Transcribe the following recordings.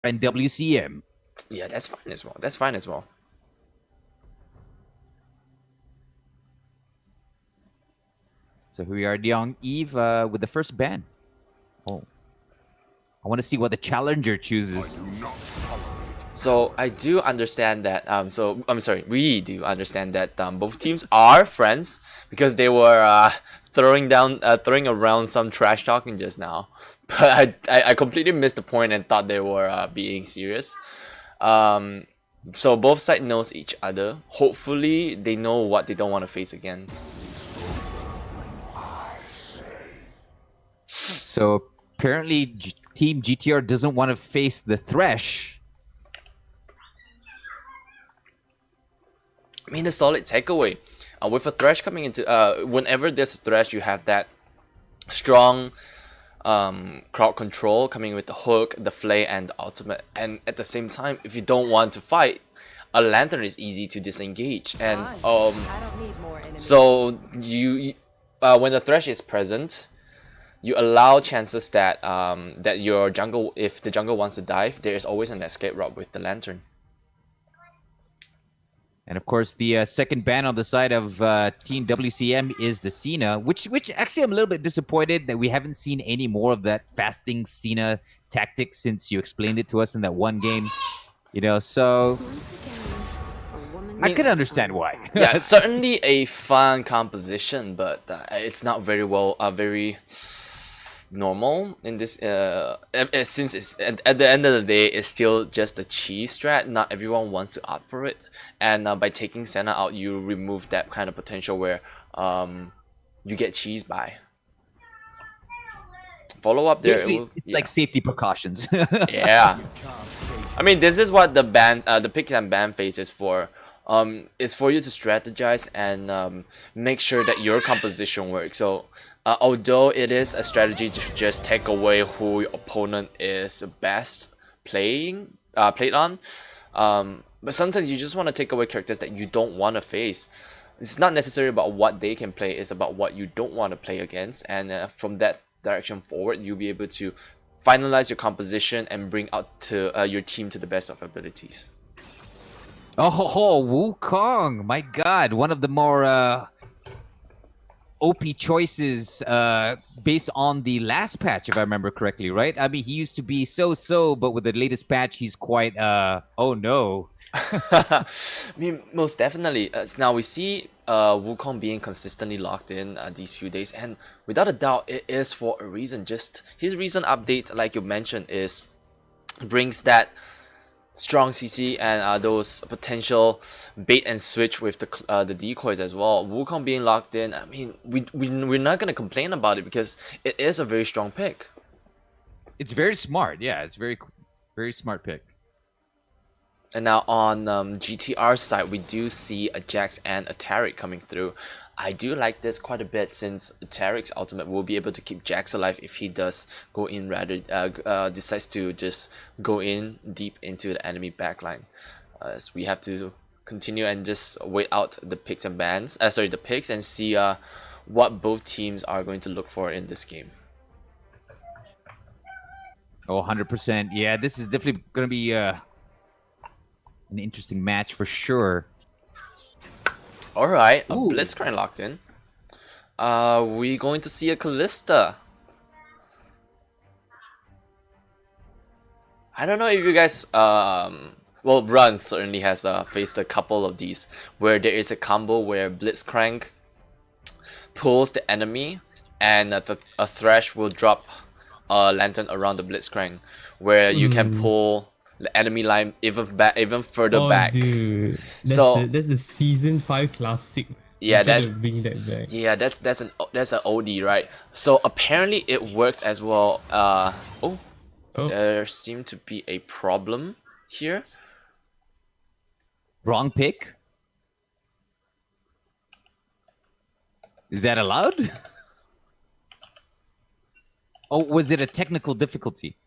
and WCM. Yeah, that's fine as well. That's fine as well. So here we are, Young Eve, with the first ban. Oh, I want to see what the challenger chooses. So I do understand that. So I'm sorry, we do understand that both teams are friends because they were throwing around some trash talking just now. But I completely missed the point and thought they were being serious. Um, so both sides knows each other. Hopefully, they know what they don't want to face against. So apparently, Team GTR doesn't want to face the Thresh. I mean, a solid takeaway. With a Thresh coming into whenever there's a Thresh, you have that strong crowd control coming with the hook, the flay, and the ultimate. And at the same time, if you don't want to fight, a lantern is easy to disengage. And so when the Thresh is present, you allow chances that that your jungle, if the jungle wants to dive, there is always an escape route with the lantern. And of course, the second ban on the side of Team WCM is the Cena, which actually I'm a little bit disappointed that we haven't seen any more of that fasting Cena tactic since you explained it to us in that one game. You know, so I could understand why. Yeah, certainly a fun composition, but it's not very well, very normal in this. Since it's at the end of the day, it's still just a cheese strat. Not everyone wants to opt for it, and by taking Senna out, you remove that kind of potential where you get cheese by. Follow up there. Basically, it's like safety precautions. Yeah. I mean, this is what the bans, the pick and ban phase is for. It's for you to strategize and make sure that your composition works. So, although it is a strategy to just take away who your opponent is best played on, but sometimes you just want to take away characters that you don't want to face. It's not necessarily about what they can play; it's about what you don't want to play against, and from that direction forward, you'll be able to finalize your composition and bring out to your team to the best of abilities. Oh, Wukong! My God, one of the more OP choices based on the last patch, if I remember correctly, right? I mean, he used to be so, but with the latest patch, he's quite oh no. I mean, most definitely. Now we see Wukong being consistently locked in these few days, and without a doubt, it is for a reason. Just his recent update, like you mentioned, is brings that strong CC and those potential bait and switch with the decoys as well. Wukong being locked in, I mean, we're not gonna complain about it because it is a very strong pick. It's very smart. Yeah, it's very smart pick. And now on GTR side, we do see a Jax and a Taric coming through. I do like this quite a bit since Taric's ultimate will be able to keep Jax alive if he does go in rather decides to just go in deep into the enemy backline. So we have to continue and just wait out the picks and bans. The picks and see what both teams are going to look for in this game. Oh, 100%. Yeah, this is definitely going to be an interesting match for sure. Alright, a Blitzcrank locked in. We going to see a Callista. I don't know if you guys well, Run certainly has faced a couple of these where there is a combo where Blitzcrank pulls the enemy and a Thresh will drop a lantern around the Blitzcrank where you can pull the enemy line even further back. Dude, that's a season 5 classic. Yeah, bring that back. Yeah, that's an OD, right? So apparently it works as well. There seemed to be a problem here. Wrong pick? Is that allowed? Oh, was it a technical difficulty?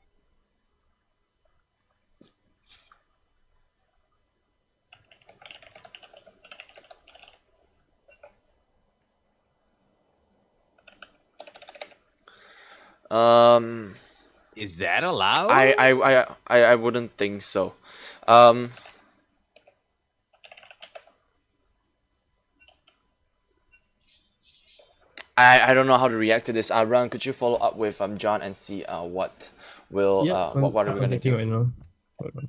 Is that allowed? I wouldn't think so. Um, I don't know how to react to this. Ron, could you follow up with John and see what will what are we gonna do? Right now. Hold on.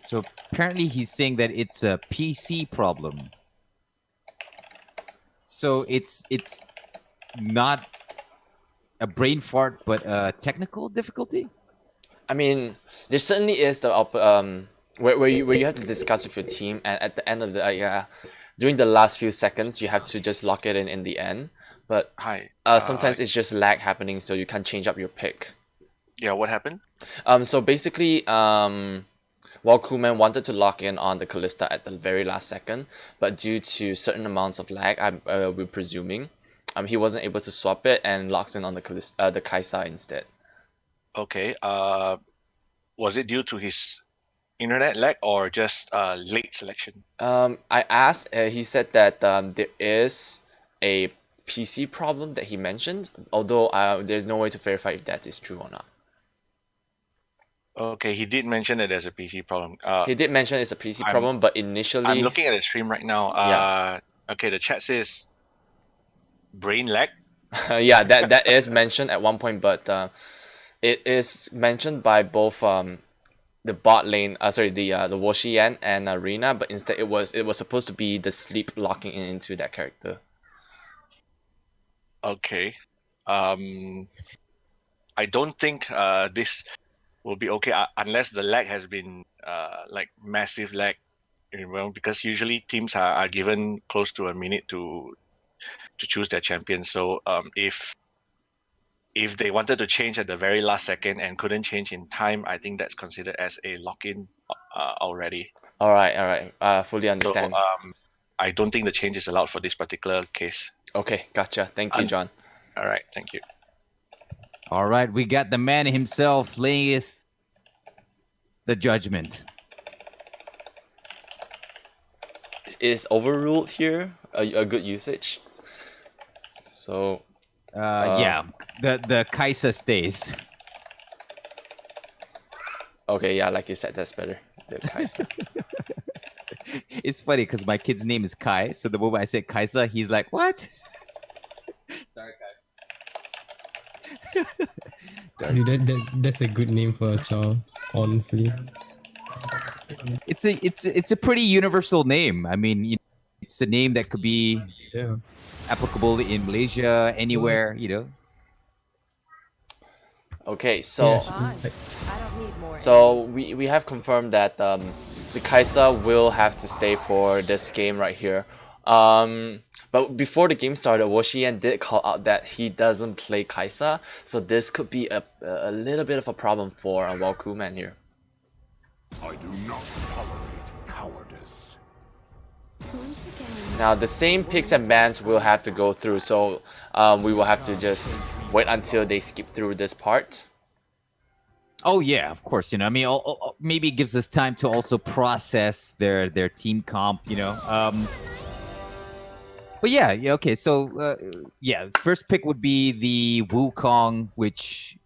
So apparently he's saying that it's a PC problem. So it's not a brain fart, but a technical difficulty. I mean, there certainly is the where you have to discuss with your team, and at the end of the during the last few seconds, you have to just lock it in the end. But Hi. sometimes it's just lag happening, so you can't change up your pick. Yeah, what happened? So basically, while Crewman wanted to lock in on the Callista at the very last second, but due to certain amounts of lag, we're presuming, he wasn't able to swap it and locks in on the Callista, the Kaisa instead. Okay. Was it due to his internet lag or just late selection? I asked. He said that there is a PC problem that he mentioned, although there's no way to verify if that is true or not. Okay, he did mention that there's a PC problem. He did mention it's a PC problem, but initially... I'm looking at the stream right now. Yeah. Okay, the chat says brain lag. Yeah, that is mentioned at one point, but it is mentioned by both the bot lane, the Woshian and Arena, but instead it was supposed to be the sleep locking into that character. Okay. I don't think this will be okay unless the lag has been like massive lag, because usually teams are given close to a minute to choose their champion. So if they wanted to change at the very last second and couldn't change in time, I think that's considered as a lock-in already. All right. Fully understand. So I don't think the change is allowed for this particular case. Okay, gotcha. Thank you, John. All right, thank you. All right, we got the man himself layeth the judgment. Is overruled here a good usage? So... yeah, the Kaisa stays. Okay, yeah, like you said, that's better. The Kaisa. It's funny because my kid's name is Kai, so the moment I said Kaisa, he's like, "What?" Sorry, Kai. Dude, that's a good name for a child, honestly. It's a pretty universal name. I mean, it's a name that could be applicable in Malaysia, anywhere, Okay, so Yeah, we have confirmed that the Kaisa will have to stay for this game right here. But before the game started, Woshian did call out that he doesn't play Kaisa, so this could be a little bit of a problem for Crewman here. I do not tolerate cowardice. Now the same picks and bans will have to go through, so we will have to just wait until they skip through this part. Oh yeah, of course. I mean, maybe it gives us time to also process their team comp. But yeah, okay. So first pick would be the Wukong, which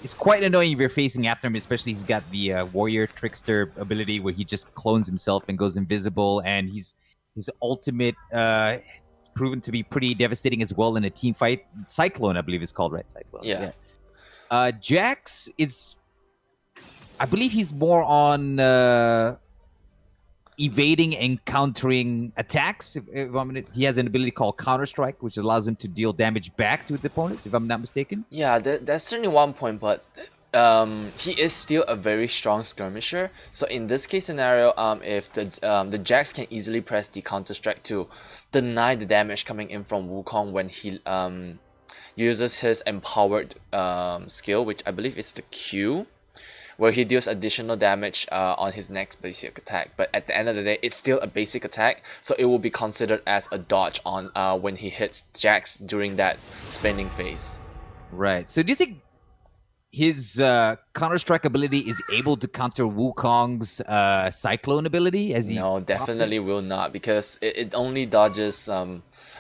is quite annoying if you're facing after him, especially he's got the Warrior Trickster ability where he just clones himself and goes invisible, and his ultimate is proven to be pretty devastating as well in a team fight. Cyclone, I believe it's called, right? Cyclone. Yeah. Jax is, I believe he's more on evading and countering attacks. He has an ability called Counter Strike, which allows him to deal damage back to the opponents, if I'm not mistaken. Yeah, that's certainly one point, but he is still a very strong skirmisher. So in this case scenario, if the Jax can easily press the Counter Strike to deny the damage coming in from Wukong when he uses his empowered skill, which I believe is the Q, where he deals additional damage on his next basic attack. But at the end of the day, it's still a basic attack, so it will be considered as a dodge on when he hits Jax during that spinning phase. Right. So do you think his Counter Strike ability is able to counter Wukong's Cyclone ability as he No, pops in? definitely will not, because it only dodges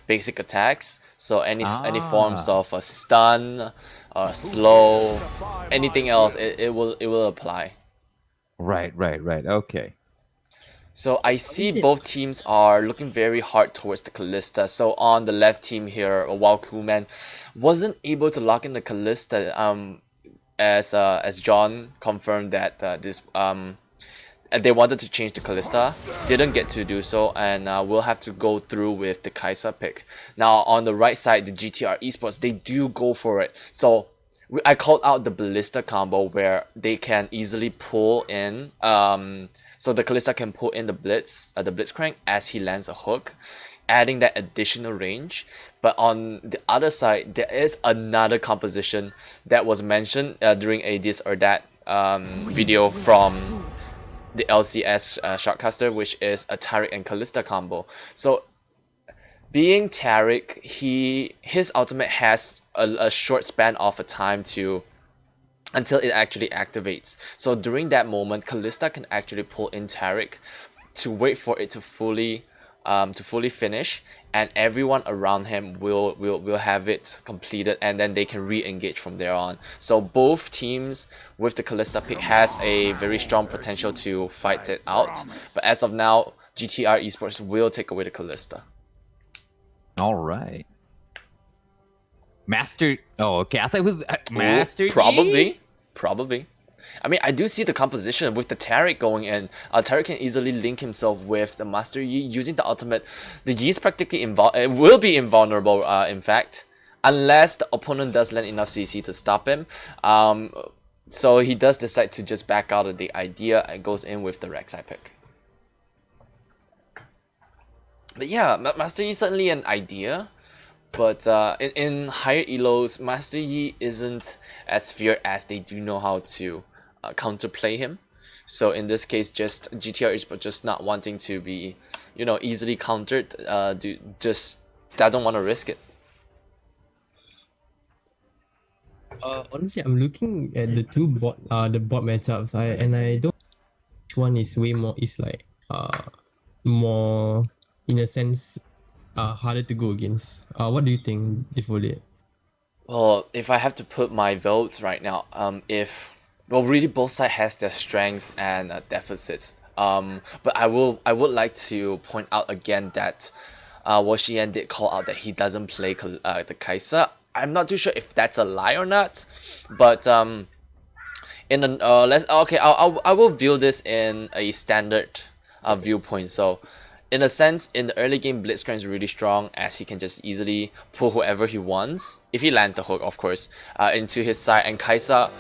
basic attacks. So any forms of a stun, slow, anything else, it will apply. Right. Okay. So I see both teams are looking very hard towards the Callista. So on the left team here, while Coolman wasn't able to lock in the Callista, as John confirmed that they wanted to change the Callista, didn't get to do so, and we'll have to go through with the Kai'Sa pick. Now on the right side, the GTR Esports, they do go for it. So I called out the Ballista combo where they can easily pull in. So the Kalista can pull in the Blitzcrank as he lands a hook, adding that additional range. But on the other side, there is another composition that was mentioned during a this or that video from the LCS shortcaster, which is a Taric and Kalista combo. So being Taric, his ultimate has a short span of a time until it actually activates. So during that moment, Kalista can actually pull in Taric to wait for it to fully finish, and everyone around him will have it completed, and then they can re-engage from there on. So both teams with the Kalista pick has a very strong potential to fight it out. But as of now, GTR Esports will take away the Kalista. All right. Master. Oh, okay. I thought it was Master Yi? Probably. I mean, I do see the composition with the Taric going in. Taric can easily link himself with the Master Yi using the ultimate. The Yi is practically it will be invulnerable, in fact, unless the opponent does land enough CC to stop him. So he does decide to just back out of the idea and goes in with the Rek'Sai pick. But yeah, Master Yi is certainly an idea. But in higher elos, Master Yi isn't as feared as they do know how to counterplay him. So in this case, just GTR is just not wanting to be, easily countered. Just doesn't want to risk it. Honestly, I'm looking at the bot matchups. I don't. Which one is more, in a sense, harder to go against. What do you think, Defo? Well, if I have to put my votes right now, really both sides has their strengths and deficits. But I would like to point out again that Washian did call out that he doesn't play the Kai'Sa. I'm not too sure if that's a lie or not, but I will view this in a standard viewpoint. So in a sense, in the early game, Blitzcrank is really strong as he can just easily pull whoever he wants, if he lands the hook, of course, into his side. And Kai'Sa,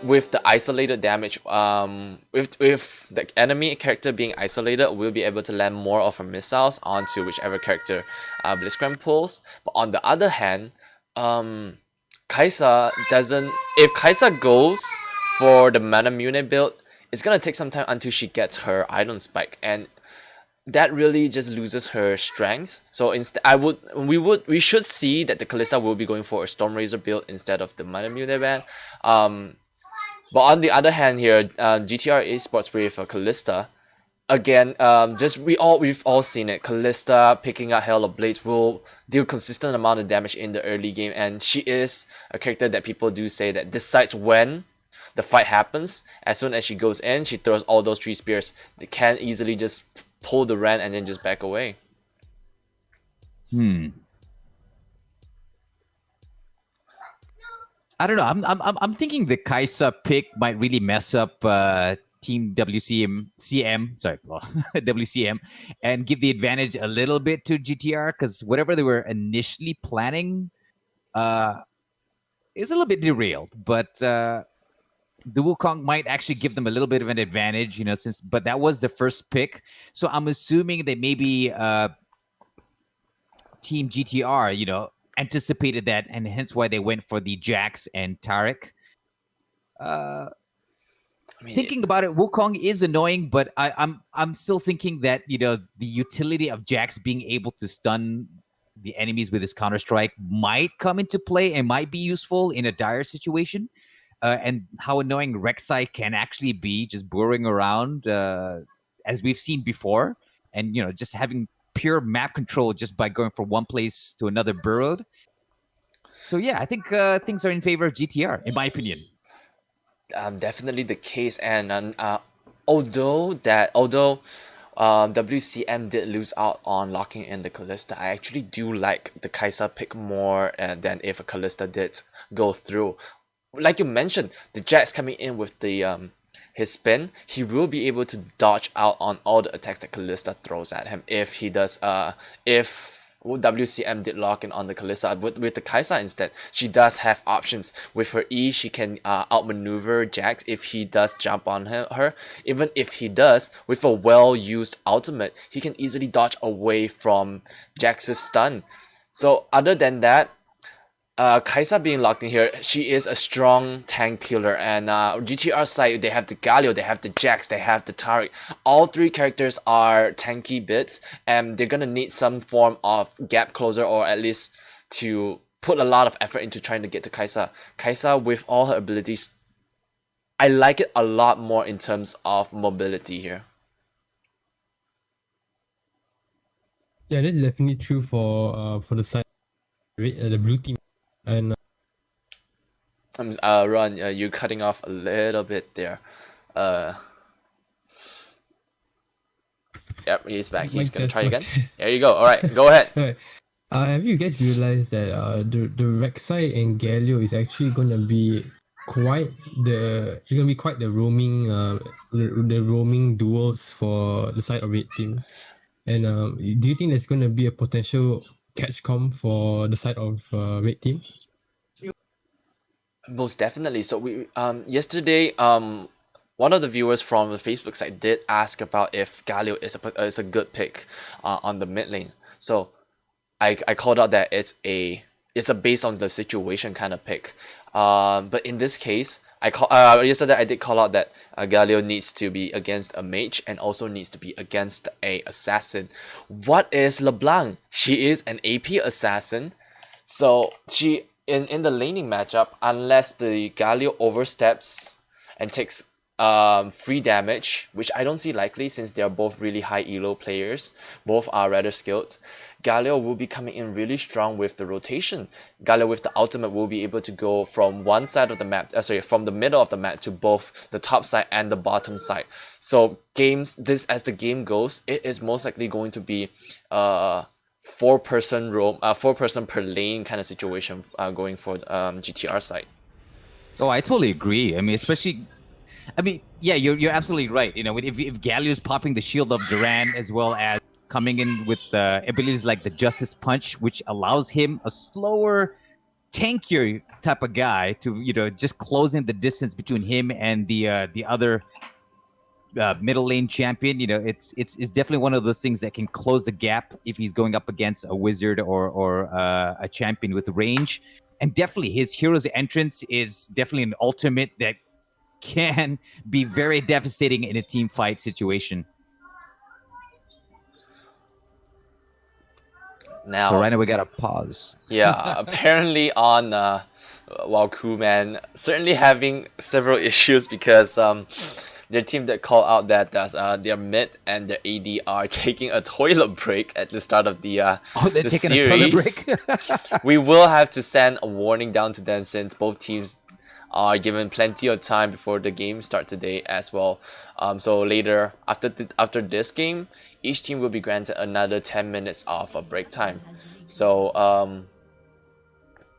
with the isolated damage, with the enemy character being isolated, will be able to land more of her missiles onto whichever character Blitzcrank pulls. But on the other hand, Kai'Sa doesn't. If Kai'Sa goes for the Mana Mune build, it's gonna take some time until she gets her Item Spike, and that really just loses her strengths. So instead, we should see that the Kalista will be going for a Stormrazor build instead of the Mana Mune ban. But on the other hand here, GTR Esports with Kalista, again, we've all seen it. Kalista picking up Hell of Blades will deal consistent amount of damage in the early game, and she is a character that people do say that decides when the fight happens. As soon as she goes in, she throws all those 3 spears. They can easily just pull the Ren and then just back away. I don't know. I'm thinking the Kai'Sa pick might really mess up Team WCM, and give the advantage a little bit to GTR, because whatever they were initially planning is a little bit derailed. But the Wukong might actually give them a little bit of an advantage, but that was the first pick. So I'm assuming that maybe Team GTR, anticipated that, and hence why they went for the Jax and Taric. Thinking about it, Wukong is annoying, but I'm still thinking that the utility of Jax being able to stun the enemies with his Counter Strike might come into play and might be useful in a dire situation. and how annoying Rek'Sai can actually be, just burrowing around, as we've seen before, and just having pure map control just by going from one place to another burrowed. So yeah, I think things are in favor of GTR, in my opinion. Definitely the case, and although WCM did lose out on locking in the Kalista, I actually do like the Kai'Sa pick more than if a Kalista did go through. Like you mentioned, the Jax coming in with the his spin, he will be able to dodge out on all the attacks that Kalista throws at him if he does if WCM did lock in on the Kalista. With the Kai'Sa instead, she does have options. With her E, she can outmaneuver Jax if he does jump on her. Even if he does, with a well-used ultimate, he can easily dodge away from Jax's stun. So other than that, Kai'Sa being locked in here, she is a strong tank killer, and GTR side, they have the Galio, they have the Jax, they have the Taric. All three characters are tanky bits, and they're gonna need some form of gap closer, or at least to put a lot of effort into trying to get to Kai'Sa. Kai'Sa, with all her abilities, I like it a lot more in terms of mobility here. Yeah, that's definitely true for the side, the blue team. And Ron, you're cutting off a little bit there. Yep, he's back. He's gonna try again. There you go. All right, go ahead. Right. Have you guys realized that the Rek'Sai and Galio is actually gonna be quite the roaming the roaming duels for the side of red team? And do you think there's gonna be a potential catch comp for the side of red team? Most definitely. So we yesterday one of the viewers from the Facebook site did ask about if Galio is a good pick on the mid lane. So I called out that it's a based on the situation kind of pick. But in this case, yesterday I did call out that Galio needs to be against a mage and also needs to be against a assassin. What is LeBlanc? She is an AP assassin, so she in the laning matchup, unless the Galio oversteps and takes free damage, which I don't see likely since they are both really high elo players, both are rather skilled, Galio will be coming in really strong with the rotation. Galio with the ultimate will be able to go from one side of the map, from the middle of the map to both the top side and the bottom side. So as the game goes, it is most likely going to be four person per lane kind of situation going for GTR side. Oh, I totally agree. I mean, yeah, you're absolutely right. If Galio's popping the shield of Duran, as well as coming in with abilities like the Justice Punch, which allows him a slower, tankier type of guy to just closing the distance between him and the other middle lane champion. It's definitely one of those things that can close the gap if he's going up against a wizard or a champion with range. And definitely his hero's entrance is definitely an ultimate that can be very devastating in a team fight situation. Now, so right now we gotta pause. Yeah, apparently on Crewman certainly having several issues because their team that call out that their mid and their AD are taking a toilet break at the start of the taking series. A toilet break? We will have to send a warning down to them since both teams are given plenty of time before the game start today as well. So later, after this game, each team will be granted another 10 minutes of a break time. So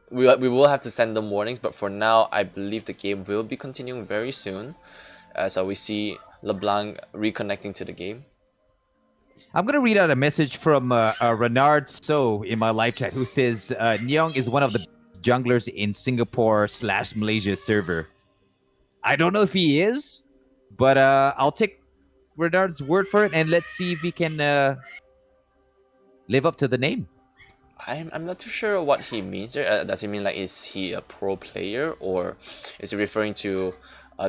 we will have to send them warnings, but for now, I believe the game will be continuing very soon. So we see LeBlanc reconnecting to the game. I'm gonna read out a message from Renard So in my live chat, who says Nyong is one of the junglers in Singapore/Malaysia server. I don't know if he is, but I'll take Renard's word for it, and let's see if he can live up to the name. I'm not too sure what he means there. Does he mean like is he a pro player, or is he referring to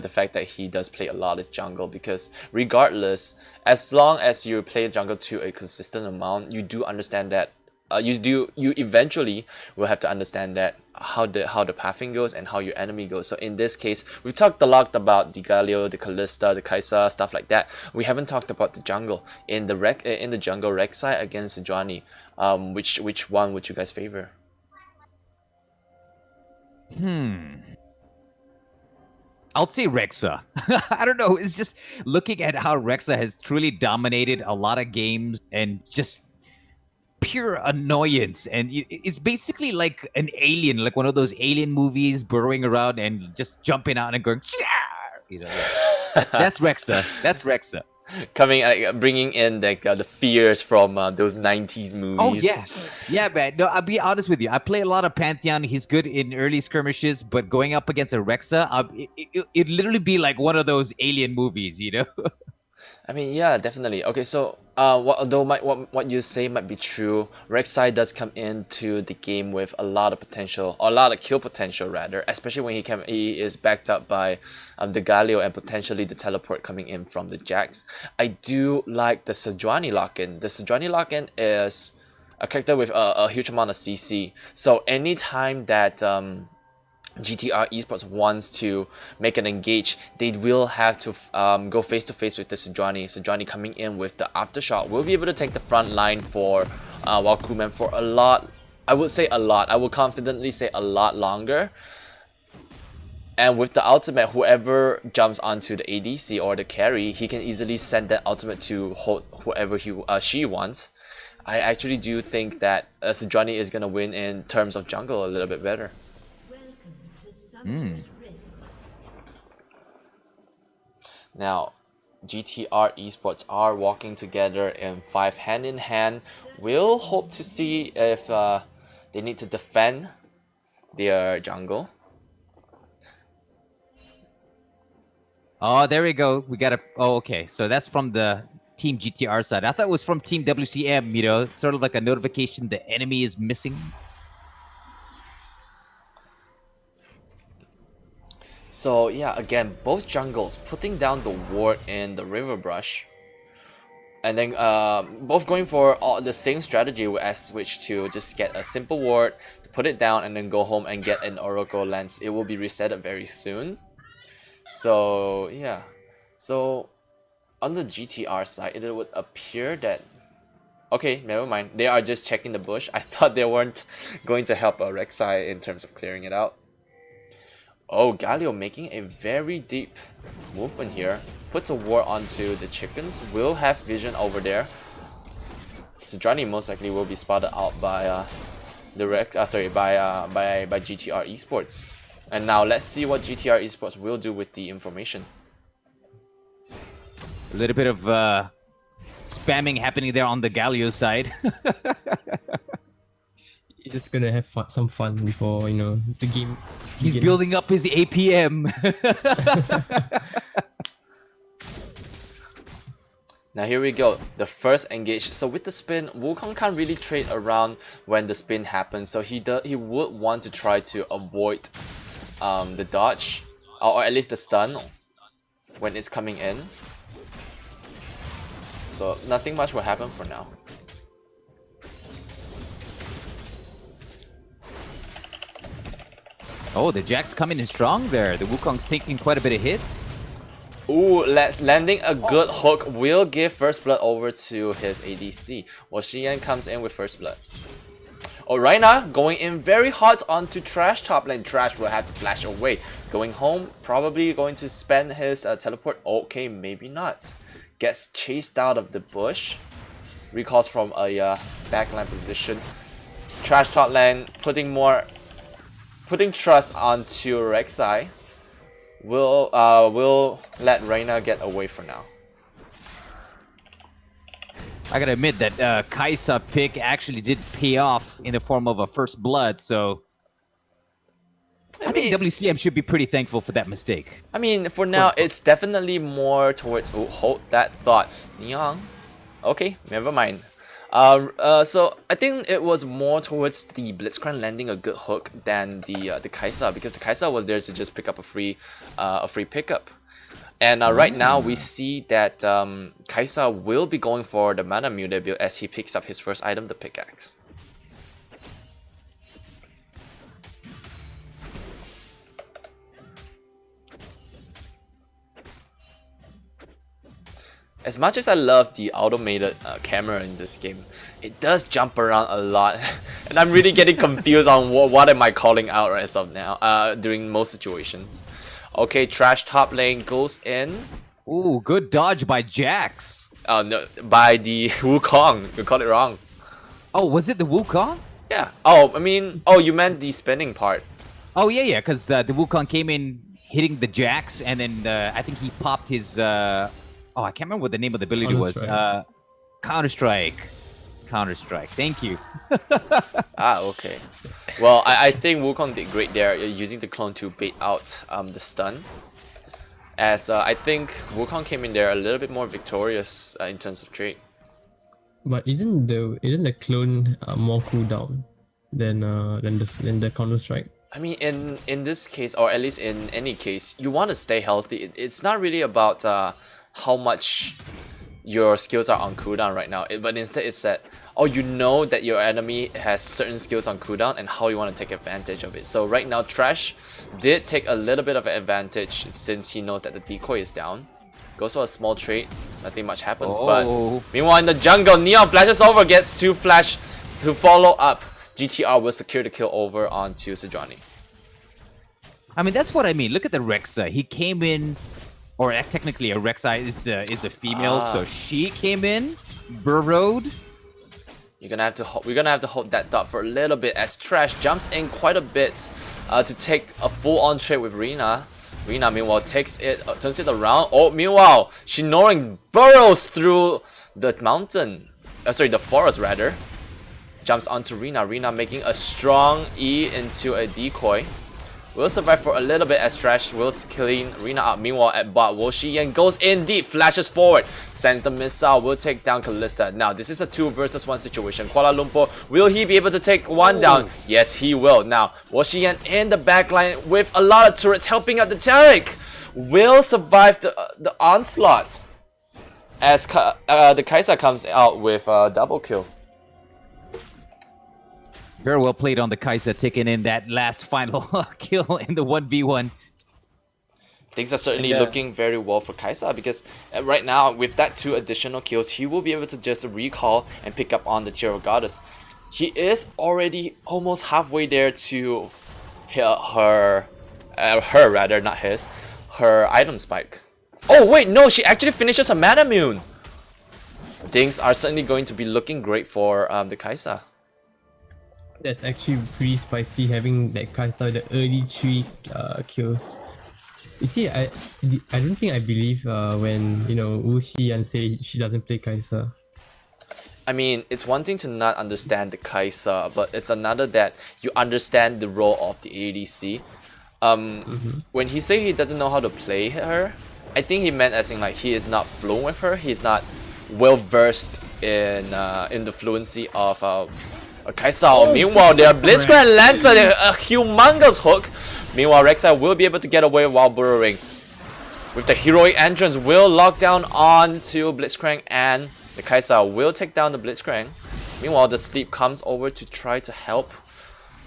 the fact that he does play a lot of jungle? Because regardless, as long as you play jungle to a consistent amount, you do understand that you eventually will have to understand that how the pathing goes and how your enemy goes. So in this case, we've talked a lot about the Galio, the Kalista, the Kaisa, stuff like that. We haven't talked about the jungle. In the jungle Rek'Sai against Sejuani, which one would you guys favor? I'll say Rexa. I don't know. It's just looking at how Rexa has truly dominated a lot of games and just pure annoyance. And it's basically like an alien, like one of those alien movies burrowing around and just jumping out and going, "Chia!" You know, that's Rexa. That's Rexa. Coming, bringing in like the fears from those 90s movies. Oh yeah, man. No, I'll be honest with you. I play a lot of Pantheon. He's good in early skirmishes, but going up against a Rexa, it literally be like one of those alien movies, you know. I mean, yeah, definitely. Okay, so although what you say might be true, Rek'Sai does come into the game with a lot of potential, or a lot of kill potential rather, especially when he is backed up by the Galio and potentially the teleport coming in from the Jax. I do like the Sejuani lock-in. The Sejuani lock-in is a character with a huge amount of CC. So anytime that GTR Esports wants to make an engage, they will have to go face to face with the Sejuani. Sejuani coming in with the aftershock will be able to take the front line for while crewman for a lot. I would say a lot. I would confidently say a lot longer. And with the ultimate, whoever jumps onto the ADC or the carry, he can easily send that ultimate to hold whoever she wants. I actually do think that Sejuani is gonna win in terms of jungle a little bit better. Now, GTR Esports are walking together in 5 hand in hand. We'll hope to see if they need to defend their jungle. Oh, there we go. We got a. Oh, okay. So that's from the Team GTR side. I thought it was from Team WCM. You know, sort of like a notification the enemy is missing. So yeah, again, both jungles putting down the ward in the river brush, and then both going for the same strategy as which to just get a simple ward, to put it down, and then go home and get an Oracle Lens. It will be resetted very soon. So yeah, so on the GTR side, it would appear that okay, never mind. They are just checking the bush. I thought they weren't going to help Rek'Sai in terms of clearing it out. Oh, Galio making a very deep movement here. Puts a ward onto the chickens. Will have vision over there. Sejuani most likely will be spotted out by by GTR Esports. And now let's see what GTR Esports will do with the information. A little bit of spamming happening there on the Galio side. He's just gonna have some fun before, you know, the game. He's building up his APM. Now here we go, the first engage. So with the spin, Wukong can't really trade around when the spin happens. So he would want to try to avoid the dodge, or at least the stun when it's coming in. So nothing much will happen for now. Oh, the Jack's coming in strong there. The Wukong's taking quite a bit of hits. Ooh, landing a good hook will give first blood over to his ADC. Well, Xian comes in with first blood. Oh, Reina going in very hot onto Trash top lane. Trash will have to flash away. Going home, probably going to spend his teleport. Okay, maybe not. Gets chased out of the bush. Recalls from a backline position. Trash top lane putting trust onto Rek'Sai. Will let Reina get away for now. I gotta admit that Kaisa pick actually did pay off in the form of a first blood, so I think WCM should be pretty thankful for that mistake. I mean, for now, it's definitely more towards... Oh, hold that thought. Nyang. Okay, never mind. So I think it was more towards the Blitzcrank landing a good hook than the Kaisa, because the Kaisa was there to just pick up a free pickup. And right now we see that Kaisa will be going for the Mana Mew debut as he picks up his first item, the pickaxe. As much as I love the automated camera in this game, it does jump around a lot, and I'm really getting confused on what am I calling out as of now during most situations. Okay, Trash top lane goes in. Ooh, good dodge by Jax. Oh no, by the Wukong. You called it wrong. Oh, was it the Wukong? Yeah. Oh, I mean, oh, you meant the spinning part. Oh yeah, because the Wukong came in hitting the Jax, and then I think he popped his. Oh, I can't remember what the name of the ability was. Counter-Strike. Counter-Strike. Thank you. Okay. Well, I think Wukong did great there, using the clone to bait out the stun. As I think Wukong came in there a little bit more victorious in terms of trade. But isn't the clone more cooldown than the Counter Strike? I mean, in this case, or at least in any case, you want to stay healthy. It's not really about how much your skills are on cooldown right now, but instead it's that, oh, you know that your enemy has certain skills on cooldown and how you want to take advantage of it. So right now, Trash did take a little bit of an advantage since he knows that the decoy is down. Goes for a small trade, nothing much happens. Oh. But meanwhile, in the jungle, Neon flashes over, gets to flash to follow up. GTR will secure the kill over onto Sejuani. I mean, that's what I mean. Look at the Rexa. He came in, or technically a Rexa is a female, so she came in, burrowed. We're gonna have to hold that thought for a little bit as Trash jumps in quite a bit to take a full-on trade with Rina. Rina, meanwhile, takes it, turns it around. Oh, meanwhile, Shinoring burrows through the mountain. Sorry, the forest rather. Jumps onto Rina. Rina making a strong E into a decoy. Will survive for a little bit as Trash will clean Rina up. Meanwhile, at bot, Wo Shiyan goes in deep, flashes forward, sends the missile, will take down Kalista. Now, this is a 2 versus 1 situation. Kuala Lumpur, will he be able to take one down? Yes, he will. Now, Wo Shiyan in the backline with a lot of turrets helping out the Taric. Will survive the onslaught as the Kai'Sa comes out with a double kill. Very well played on the Kai'Sa, taking in that last final kill in the 1v1. Things are certainly looking very well for Kai'Sa because right now, with that 2 additional kills, he will be able to just recall and pick up on the Tier of Goddess. He is already almost halfway there to her item spike. Oh wait, no, she actually finishes her mana mune. Things are certainly going to be looking great for the Kai'Sa. That's actually pretty spicy, having that Kai'Sa the early 3 kills. You see, I don't think I believe when Wu Xian say she doesn't play Kai'Sa. I mean, it's one thing to not understand the Kai'Sa, but it's another that you understand the role of the ADC. When he say he doesn't know how to play her, I think he meant as in like he is not fluent with her. He's not well versed in the fluency of Kai'Sa. Meanwhile, their Blitzcrank lands a humongous hook. Meanwhile, Rek'Sai will be able to get away while burrowing. With the heroic entrance, will lock down onto Blitzcrank, and the Kai'Sa will take down the Blitzcrank. Meanwhile, the sleep comes over to try to help.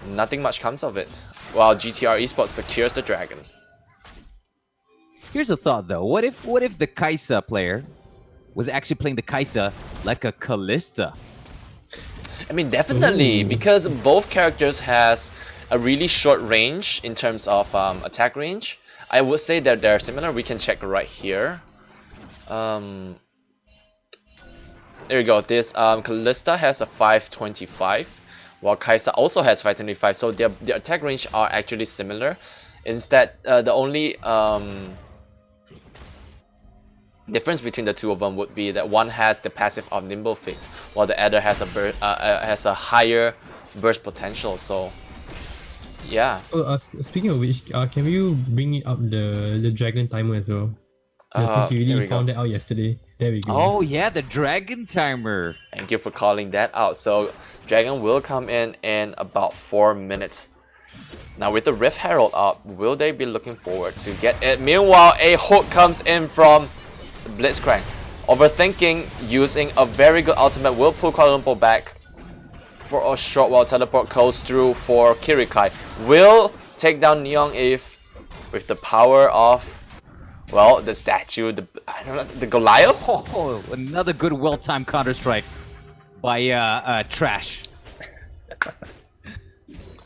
Nothing much comes of it, while GTR Esports secures the dragon. Here's a thought though. What if the Kai'Sa player was actually playing the Kai'Sa like a Kalista? I mean, definitely, because both characters has a really short range in terms of attack range. I would say that they're similar. We can check right here. There you go. This Kalista has a 525, while Kai'Sa also has 525. So their attack range are actually similar. Instead, the only difference between the two of them would be that one has the passive of Nimble Fit, while the other has a higher burst potential. So, yeah. Oh, speaking of which, can you bring up the dragon timer as well? Since we really found that out yesterday. There we go. Oh yeah, the dragon timer. Thank you for calling that out. So, dragon will come in about 4 minutes. Now with the Rift Herald up, will they be looking forward to get it? Meanwhile, a hook comes in from Blitzcrank. Overthinking, using a very good ultimate, will pull Kuala Lumpur back for a short while teleport goes through for Kirikai. Will take down Neong Eve with the power of Well, the statue, I don't know, the Goliath. Oh, another good well-timed counter-strike by Trash.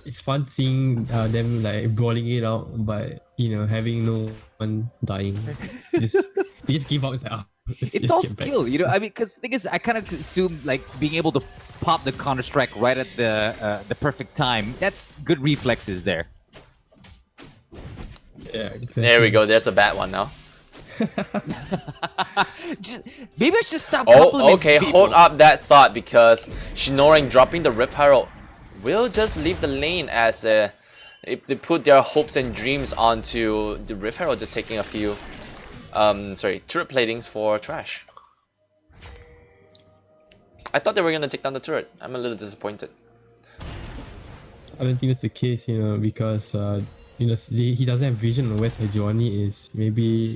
It's fun seeing them like brawling it out, but having no one dying. Just they just give up. It's like, It's all skill, you know. I mean, because the thing is, I kind of assume like being able to pop the counter-strike right at the perfect time. That's good reflexes there. Yeah, exactly. There we go. There's a bad one now. Maybe I should stop. Oh, okay. people. Hold up that thought, because Shinoring dropping the Rift Herald will just leave the lane, as if they put their hopes and dreams onto the Rift Herald, just taking a few turret platings for Trash. I thought they were gonna take down the turret. I'm a little disappointed. I don't think that's the case, because he doesn't have vision on where Sejuani is. Maybe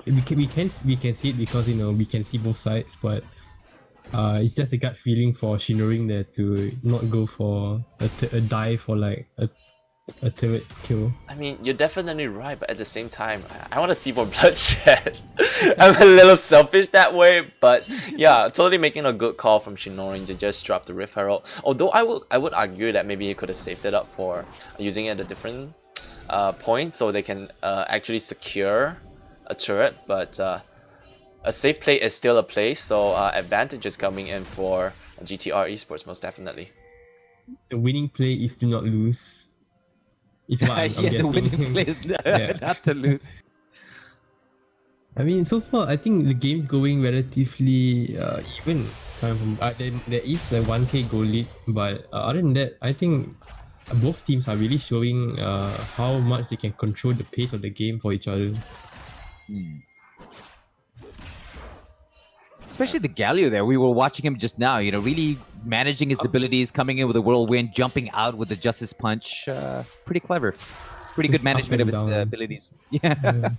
we can see it because we can see both sides, but it's just a gut feeling for Shinoring there to not go for a dive for like a turret kill. I mean, you're definitely right, but at the same time, I want to see more bloodshed. I'm a little selfish that way, but yeah, totally making a good call from Shinoring to just drop the Rift Herald. Although I would argue that maybe he could have saved it up for using it at a different point, so they can actually secure a turret. But a safe play is still a play, so advantage is coming in for GTR Esports most definitely. The winning play is to not lose. Is what I'm yeah, guessing. the winning play is not to lose. I mean, so far I think the game's going relatively even. There is a 1k goal lead, but other than that, I think both teams are really showing how much they can control the pace of the game for each other. Especially the Galio there. We were watching him just now, really managing his abilities, coming in with a whirlwind, jumping out with the Justice Punch. Pretty clever. Pretty good Just management up of and his down. abilities. Yeah.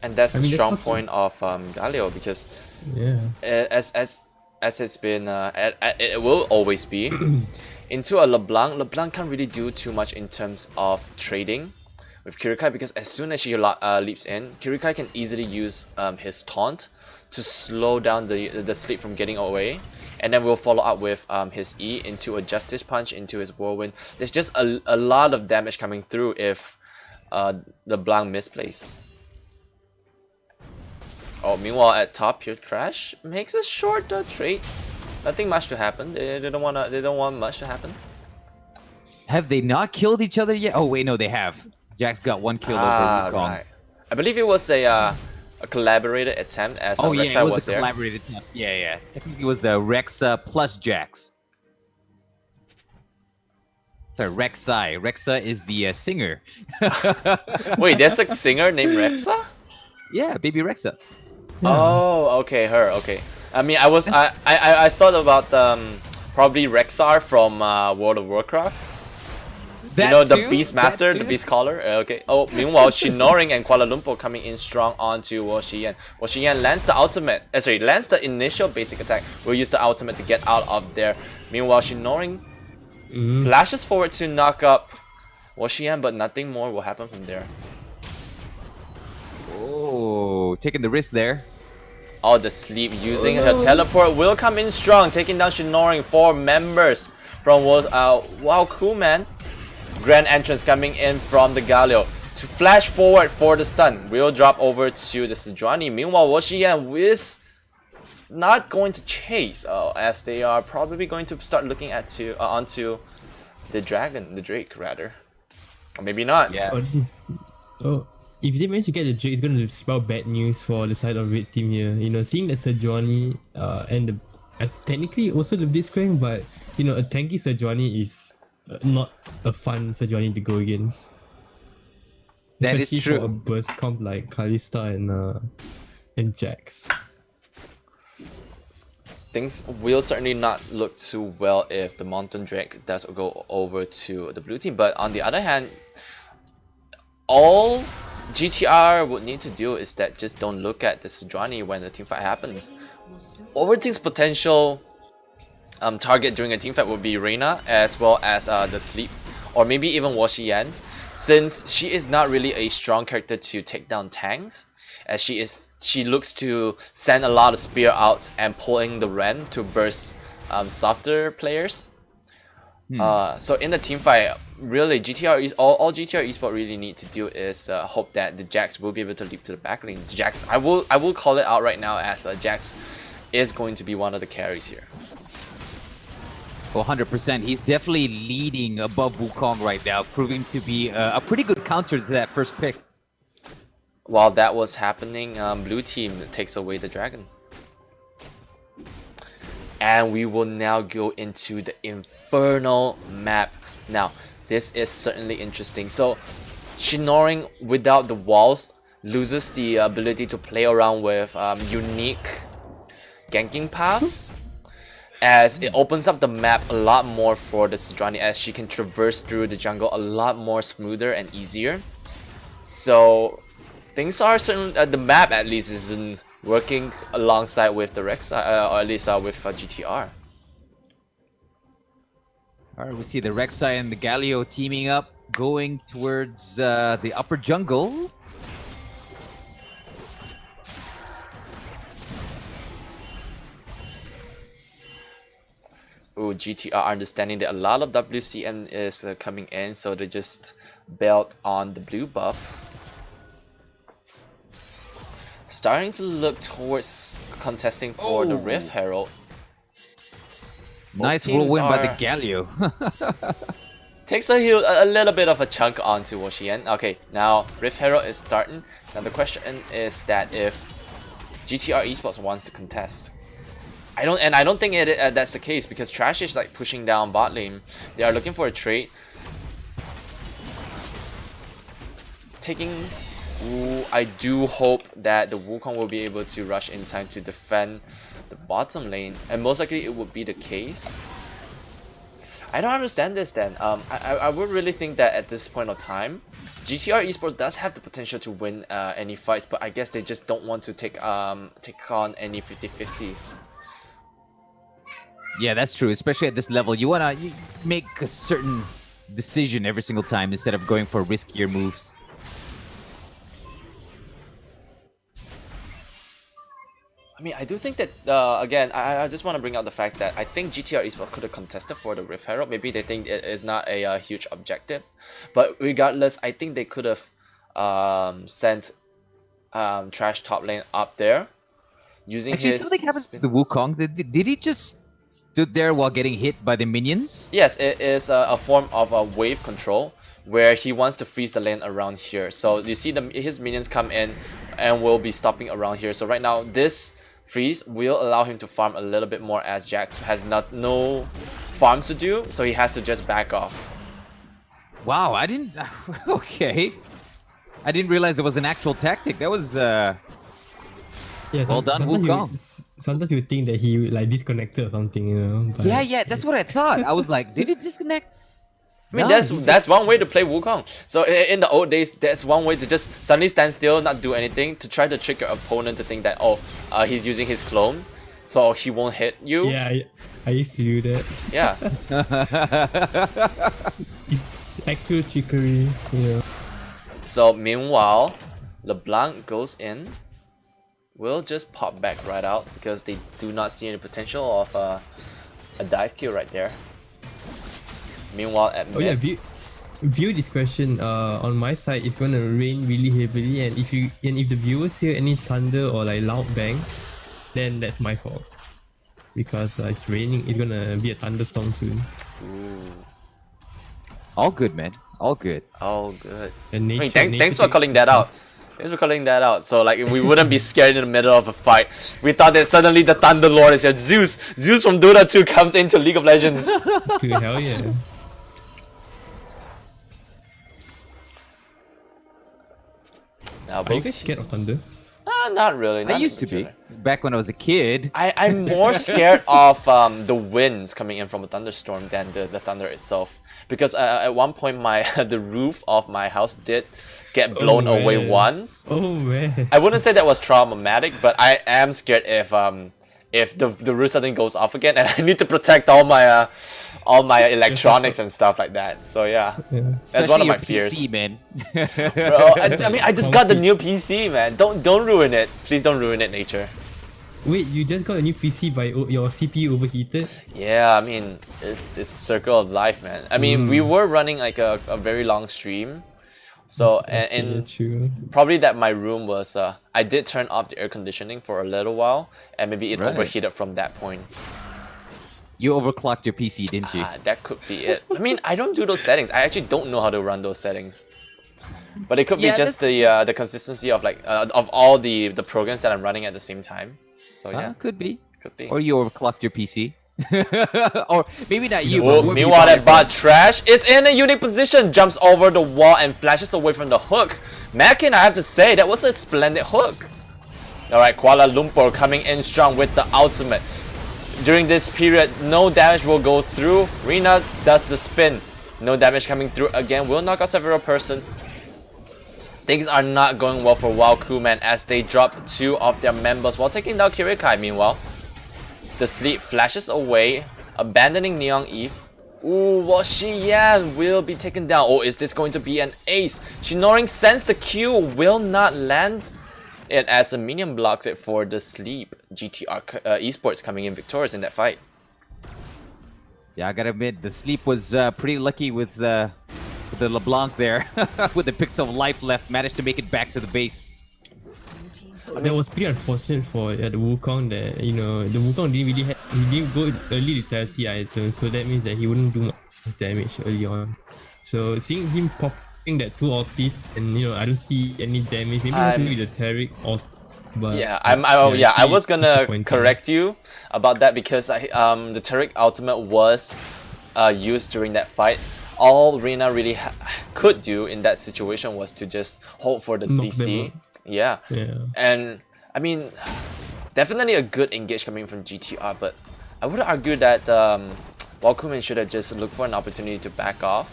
And that's the that's strong what- point of Galio, because Yeah. as it's been, it will always be, into a LeBlanc can't really do too much in terms of trading with Kirikai, because as soon as she leaps in, Kirikai can easily use his taunt to slow down the sleep from getting away, and then we'll follow up with his E into a Justice Punch, into his Whirlwind. There's just a lot of damage coming through if LeBlanc misplays. Oh, meanwhile at top here, Trash makes a short trade. Nothing much to happen. They don't want much to happen. Have they not killed each other yet? Oh, wait, no, they have. Jack's got one kill over Wukong. Right. I believe it was a collaborated attempt, as Oh, yeah, Rek'Sai it was a there. collaborated attempt. Yeah. Technically, it was the Rexa plus Jax. Sorry, Rek'Sai. Rexa is the singer. Wait, there's a singer named Rexa? Yeah, baby Rexa. Oh, okay, her. Okay. I mean, I thought about probably Rexar from World of Warcraft. That the too? Beastmaster, That the too? Beast Caller. Okay. Oh, meanwhile, Shinoring and Kuala Lumpur coming in strong onto Woxian. Woxian lands the ultimate. Lands the initial basic attack. We'll use the ultimate to get out of there. Meanwhile, Shinoring flashes forward to knock up Woxian, but nothing more will happen from there. Oh, taking the risk there. Oh, the sleep using her teleport will come in strong, taking down Shinoring. 4 members from wow, cool, man. Grand entrance coming in from the Galio to flash forward for the stun. Will drop over to the Sejuani. Meanwhile, Woxian is not going to chase, as they are probably going to start looking onto the Drake rather, or maybe not. Yeah. If they manage to get the Drake, it's going to spell bad news for the side of red team here. Seeing that Sejuani and technically also the Blitzcrank, but a tanky Sejuani is not a fun Sejuani to go against. That is Especially true. for a burst comp like Kalista and Jax. Things will certainly not look too well if the Mountain Drake does go over to the blue team. But on the other hand, all GTR would need to do is that just don't look at the Sejuani when the teamfight happens. Overteam's potential target during a teamfight would be Reina, as well as the Sleep, or maybe even Woxian. since she is not really a strong character to take down tanks, as she looks to send a lot of spear out and pulling the Ren to burst softer players. So in the team fight, really GTR is all GTR Esports really need to do is hope that the Jax will be able to leap to the back lane. Jax, I will call it out right now as Jax is going to be one of the carries here. 100%. He's definitely leading above Wukong right now, proving to be a pretty good counter to that first pick. While that was happening, blue team takes away the dragon. And we will now go into the Infernal map. Now, this is certainly interesting. So, Shinoring without the walls loses the ability to play around with unique ganking paths, as it opens up the map a lot more for the Sejuani, as she can traverse through the jungle a lot more smoother and easier. So things are certain. The map at least isn't working alongside with the Rek'Sai, or at least with GTR. Alright, we see the Rek'Sai and the Galio teaming up, going towards the upper jungle. Ooh, GTR understanding that a lot of WCN is coming in, so they just bailed on the blue buff. Starting to look towards contesting for the Rift Herald. Nice teams whirlwind by the are- Galio. Takes a little bit of a chunk onto Woshien. Okay, now Rift Herald is starting. Now the question is that if GTR Esports wants to contest. I don't think that's the case, because Trash is like pushing down bot lane. They are looking for a trade. Taking. Ooh, I do hope that the Wukong will be able to rush in time to defend the bottom lane, and most likely it would be the case. I don't understand this then. I would really think that at this point of time, GTR Esports does have the potential to win any fights, but I guess they just don't want to take on any 50-50s. Yeah, that's true. Especially at this level, you wanna make a certain decision every single time instead of going for riskier moves. I mean, I do think that, again, I just want to bring out the fact that I think GTR Esports could have contested for the Rift Herald. Maybe they think it is not a huge objective. But regardless, I think they could have sent Trash top lane up there. Using Actually, his... something happens to the Wukong. Did he just stood there while getting hit by the minions? Yes, it is a form of a wave control, where he wants to freeze the lane around here. So you see his minions come in and will be stopping around here. So right now, this freeze will allow him to farm a little bit more, as Jax has no farms to do, so he has to just back off. Wow, I didn't... Okay. I didn't realize it was an actual tactic. That was... Yeah, Well done, sometimes Wukong. Sometimes you think that he like disconnected or something, you know. But Yeah, that's what I thought. I was like, did it disconnect? I mean, No, that's one way to play Wukong. So in the old days, that's one way to just suddenly stand still, not do anything, to try to trick your opponent to think that, he's using his clone, so he won't hit you. yeah, I used to do that. Yeah. It's actual trickery, you know. So meanwhile, LeBlanc goes in. Will just pop back right out because they do not see any potential of a dive kill right there. Meanwhile, at Oh yeah, mid, view discretion. On my side, it's gonna rain really heavily, and if the viewers hear any thunder or like loud bangs, then that's my fault, because it's raining. It's gonna be a thunderstorm soon. All good, man. All good. oh good. And I mean, nature, thanks for calling that out. Thanks for calling that out. So like we wouldn't be scared in the middle of a fight. We thought that suddenly the Thunder Lord is here. Zeus from Dota 2 comes into League of Legends. To hell yeah. Now, Are you guys scared of thunder? not really. I not used to be. particularly. Back when I was a kid. I'm more scared of the winds coming in from a thunderstorm than the thunder itself. Because at one point the roof of my house did get blown away man. once. Oh man. I wouldn't say that was traumatic, but I am scared if if the rooster thing goes off again, and I need to protect all my electronics and stuff like that. So yeah, that's one of my fears. PC, man. Bro, I mean, I just got the new PC, man. Don't ruin it. Please don't ruin it, nature. Wait, you just got a new PC by your CPU overheated? Yeah, I mean, it's a circle of life, man. I mean, we were running like a very long stream. So, and true. probably that my room was, I did turn off the air conditioning for a little while, and maybe it overheated from that point. You overclocked your PC, didn't you? That could be it. I mean, I don't do those settings. I actually don't know how to run those settings. But it could be just the consistency of like of all the programs that I'm running at the same time. So yeah, could be. Could be. Or you overclocked your PC. Or maybe not you. Whoa, but meanwhile, that bot trash. It's in a unique position, jumps over the wall and flashes away from the hook. Mackin, I have to say, that was a splendid hook. Alright, Kuala Lumpur coming in strong with the ultimate. During this period, no damage will go through. Rina does the spin. No damage coming through again. Will knock out several person. Things are not going well for Wild Crewman as they drop 2 of their members while taking down Kirikai. Meanwhile, the sleep flashes away, abandoning Neon Eve. Ooh, well, Xian will be taken down. Oh, is this going to be an ace? Shinoring sends the Q, will not land it as a minion blocks it for the sleep. GTR Esports coming in victorious in that fight. Yeah, I gotta admit, the sleep was pretty lucky with the LeBlanc there. With the pixel of life left, managed to make it back to the base. That was pretty unfortunate for the Wukong that, the Wukong didn't really he didn't go early lethality item, so that means that he wouldn't do much damage early on. So seeing him popping that 2 ultis and I don't see any damage, maybe it's with the Taric ult. But yeah, I was gonna correct you about that because the Taric ultimate was used during that fight. All Rina really could do in that situation was to just hold for the CC. Yeah, and I mean, definitely a good engage coming from GTR, but I would argue that Walkuman should have just looked for an opportunity to back off,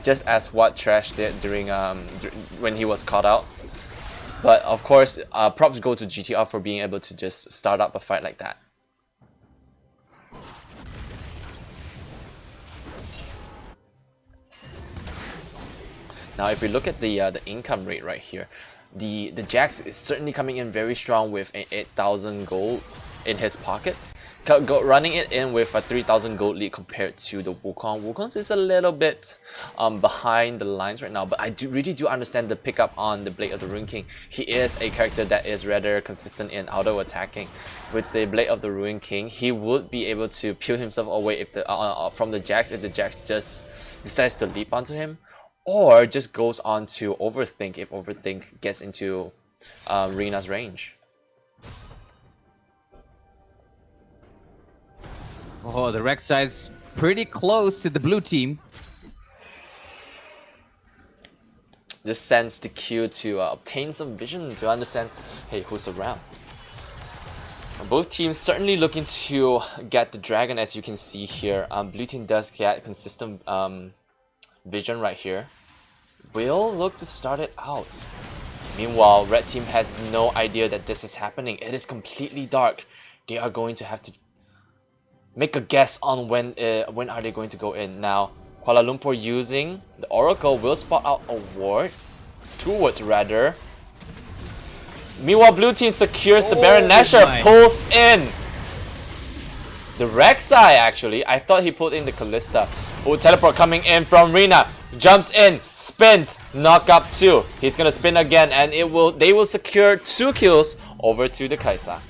just as what Trash did during when he was caught out. But of course, props go to GTR for being able to just start up a fight like that. Now, if we look at the income rate right here, the Jax is certainly coming in very strong with 8,000 gold in his pocket, running it in with a 3,000 gold lead compared to the Wukong. Wukong's is a little bit behind the lines right now, but I really do understand the pickup on the Blade of the Ruin King. He is a character that is rather consistent in auto attacking. With the Blade of the Ruin King, he would be able to peel himself away if from the Jax if the Jax just decides to leap onto him, or just goes on to Overthink if Overthink gets into Rina's range. Oh, the Rek'Sai's pretty close to the blue team. Just sends the Q to obtain some vision to understand, hey, who's around. Both teams certainly looking to get the dragon, as you can see here. Blue team does get consistent vision right here. Will look to start it out. Meanwhile, red team has no idea that this is happening. It is completely dark. They are going to have to make a guess on when are they going to go in. Now, Kuala Lumpur using the Oracle will spot out a ward. 2 wards rather. Meanwhile, blue team secures the Baron Nashor, pulls in the Rek'Sai actually. I thought he pulled in the Kalista. Oh, teleport coming in from Rina. Jumps in, spins, knock up 2. He's gonna spin again, and they will secure 2 kills over to the Kaisa.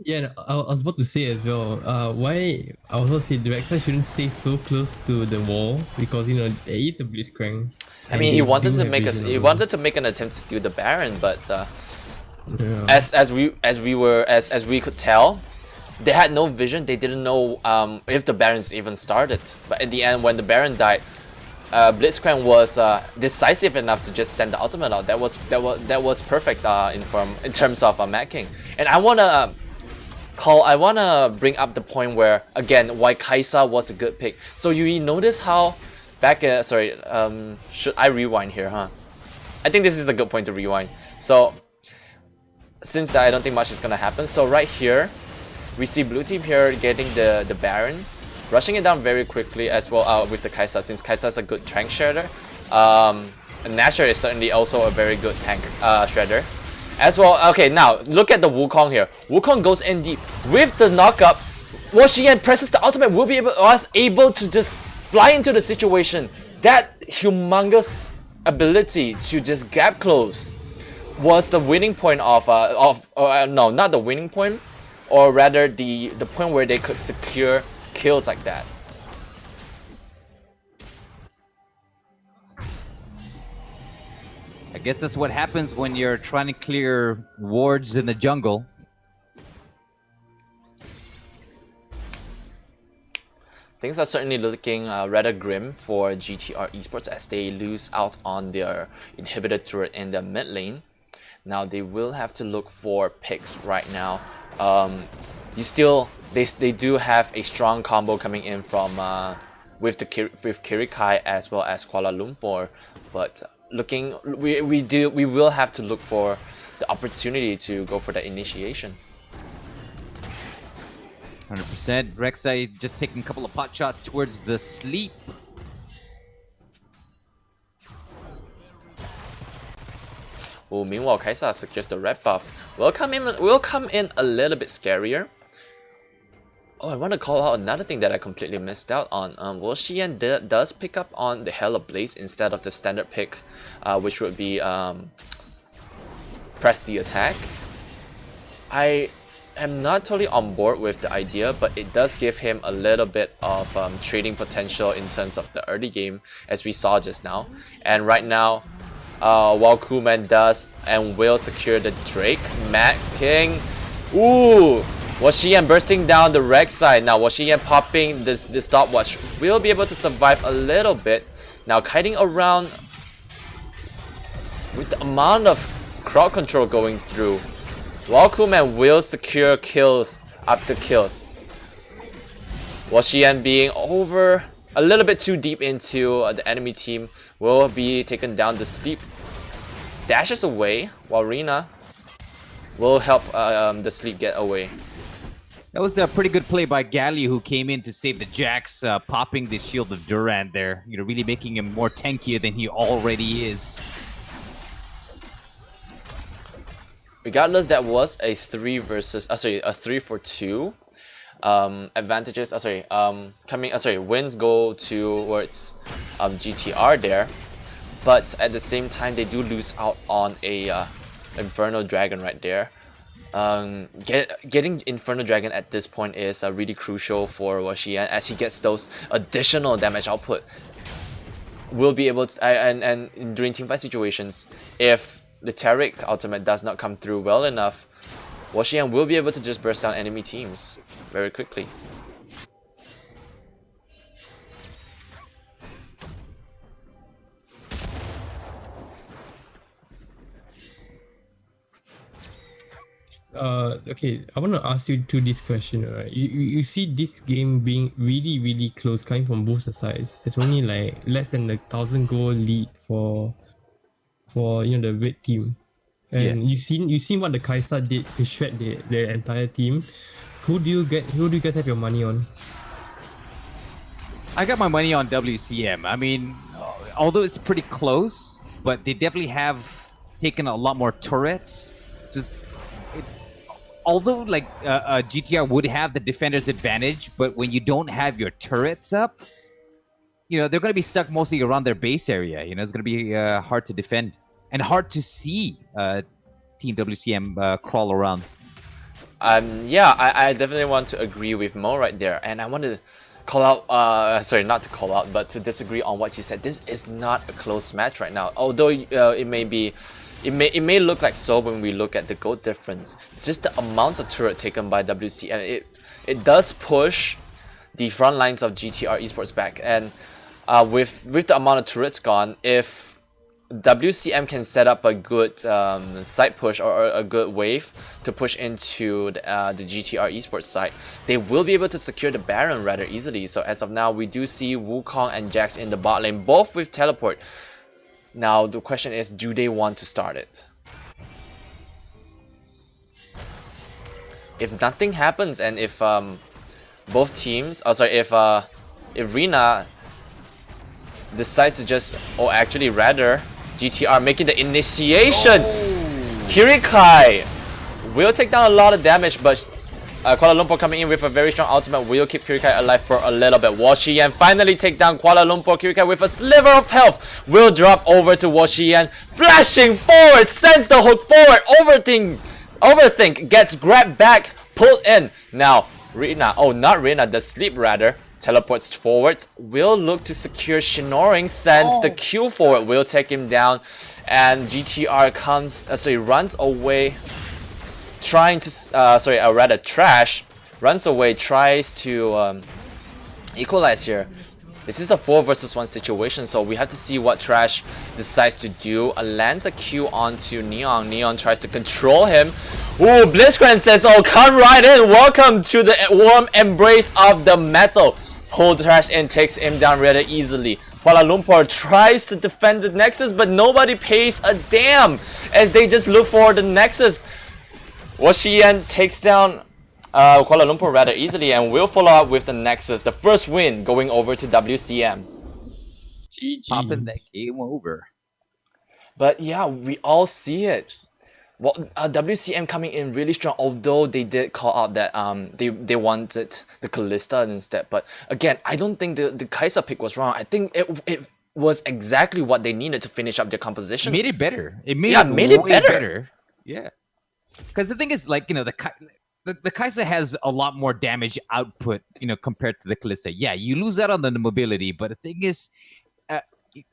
Yeah, I was about to say as well. Why I also say the Rek'Sai shouldn't stay so close to the wall, because there is a Blitzcrank. I mean, he wanted to make an attempt to steal the Baron, but as we could tell, they had no vision. They didn't know if the Barons even started. But in the end, when the Baron died, Blitzcrank was decisive enough to just send the ultimate out. That was perfect in terms of matching. And I wanna bring up the point where, again, why Kaisa was a good pick. So you notice how should I rewind here, huh? I think this is a good point to rewind. So since I don't think much is gonna happen. So right here, we see blue team here getting the Baron, rushing it down very quickly as well with the Kai'Sa, since Kai'Sa is a good tank shredder. Nashor is certainly also a very good tank shredder. As well, okay, now look at the Wukong here. Wukong goes in deep with the knockup. Woxian presses the ultimate, will be able to just fly into the situation. That humongous ability to just gap close was the winning point of no, not the winning point, or rather the point where they could secure kills like that. I guess that's what happens when you're trying to clear wards in the jungle. Things are certainly looking rather grim for GTR Esports as they lose out on their inhibitor turret in the mid lane. Now they will have to look for picks right now. They do have a strong combo coming in from with Kirikai as well as Kuala Lumpur, but we will have to look for the opportunity to go for the initiation. 100%. Rek'Sai just taking a couple of pot shots towards the sleep. Oh, meanwhile, Kai'Sa suggests the red buff will come in a little bit scarier. Oh, I want to call out another thing that I completely missed out on. Woxian does pick up on the Hell of Blaze instead of the standard pick, which would be press the attack. I am not totally on board with the idea, but it does give him a little bit of trading potential in terms of the early game, as we saw just now. And right now, while Crewman does and will secure the Drake, Mad King, ooh, Woxian bursting down the Rek'Sai. Now Woxian popping the stopwatch will be able to survive a little bit. Now kiting around with the amount of crowd control going through. Crewman will secure kills after kills. Woxian being over a little bit too deep into the enemy team will be taken down to sleep. Dashes away while Rina will help the sleep get away. That was a pretty good play by Galio, who came in to save the Jax, popping the shield of Durant there. You know, really making him more tankier than he already is. Regardless, that was a 3 for 2. Advantages. Wins go towards GTR there, but at the same time they do lose out on a Inferno Dragon right there. Getting Inferno Dragon at this point is really crucial for Woxian as he gets those additional damage output. Will be able to and during teamfight situations, if the Taric ultimate does not come through well enough, Woxian will be able to just burst down enemy teams very quickly. Okay, I want to ask you this question, right? You see this game being really close, coming from both the sides. There's only like less than 1,000 goal lead for the red team, and you've seen what the Kai'Sa did to shred the entire team. Who do you guys have your money on? I got my money on WCM. I mean, although it's pretty close, but they definitely have taken a lot more turrets. Although like GTR would have the defender's advantage, but when you don't have your turrets up, you know, they're going to be stuck mostly around their base area. You know, it's going to be hard to defend and hard to see Team WCM crawl around. Yeah, I definitely want to agree with Mo right there, and I want to call out, sorry, not to call out, but to disagree on what you said. This is not a close match right now, although it may look like so when we look at the gold difference. Just the amounts of turret taken by WCM, it does push the front lines of GTR Esports back, and with the amount of turrets gone, if WCM can set up a good side push or a good wave to push into the GTR Esports side, they will be able to secure the Baron rather easily. So as of now, we do see Wukong and Jax in the bot lane, both with teleport. Now the question is, do they want to start it? if nothing happens and if both teams, if Rina decides to just, or actually rather, GTR making the initiation. Kirikai will take down a lot of damage, but Kuala Lumpur coming in with a very strong ultimate will keep Kirikai alive for a little bit. Washiyan finally take down Kuala Lumpur. Kirikai with a sliver of health will drop over to Washiyan, flashing forward, sends the hook forward. Overthink gets grabbed back, pulled in. Now Rina, oh not Rina, the sleep rather, teleports forward, will look to secure Shinoring, sends the Q forward, will take him down, and GTR runs away, trying to, Trash runs away, tries to equalize here. This is a 4 versus 1 situation, so we have to see what Trash decides to do. Lands a Q onto Neon. Neon tries to control him. Ooh, Blitzcrank says, oh, come right in. Welcome to the warm embrace of the metal. Pull Trash in, takes him down rather easily. Kuala Lumpur tries to defend the Nexus, but nobody pays a damn as they just look for the Nexus. Washiyan takes down Kuala Lumpur rather easily and will follow up with the Nexus. The first win going over to WCM. GG. Popping that game over. But yeah, we all see it. Well, WCM coming in really strong, although they did call out that they wanted the Kalista instead. But again, I don't think the Kai'Sa pick was wrong. I think it was exactly what they needed to finish up their composition. Made it better. It made it way better. Yeah. Because the thing is, like, you know, the Kai'Sa has a lot more damage output, you know, compared to the Kalista. Yeah, you lose out on the mobility, but the thing is,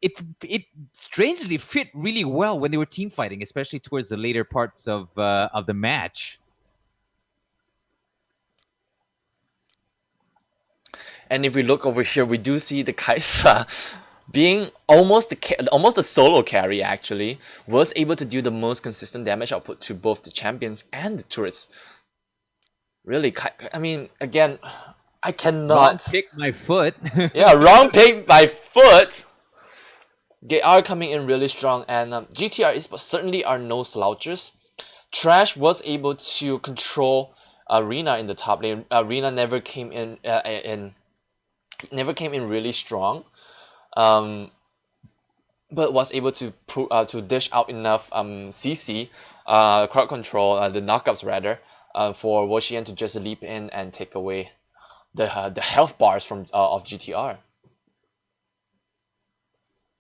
it strangely fit really well when they were team fighting, especially towards the later parts of the match. And if we look over here, we do see the Kai'Sa being almost a solo carry, actually, was able to do the most consistent damage output to both the champions and the turrets. Really, I mean, again, I cannot... Wrong pick my foot. Yeah, wrong pick by foot. They are coming in really strong, and GTR Esports certainly are no slouchers. Trash was able to control Arena in the top lane. Arena never came in really strong, but was able to dish out enough CC, crowd control, the knockups rather, for Washiyan to just leap in and take away the health bars from of GTR.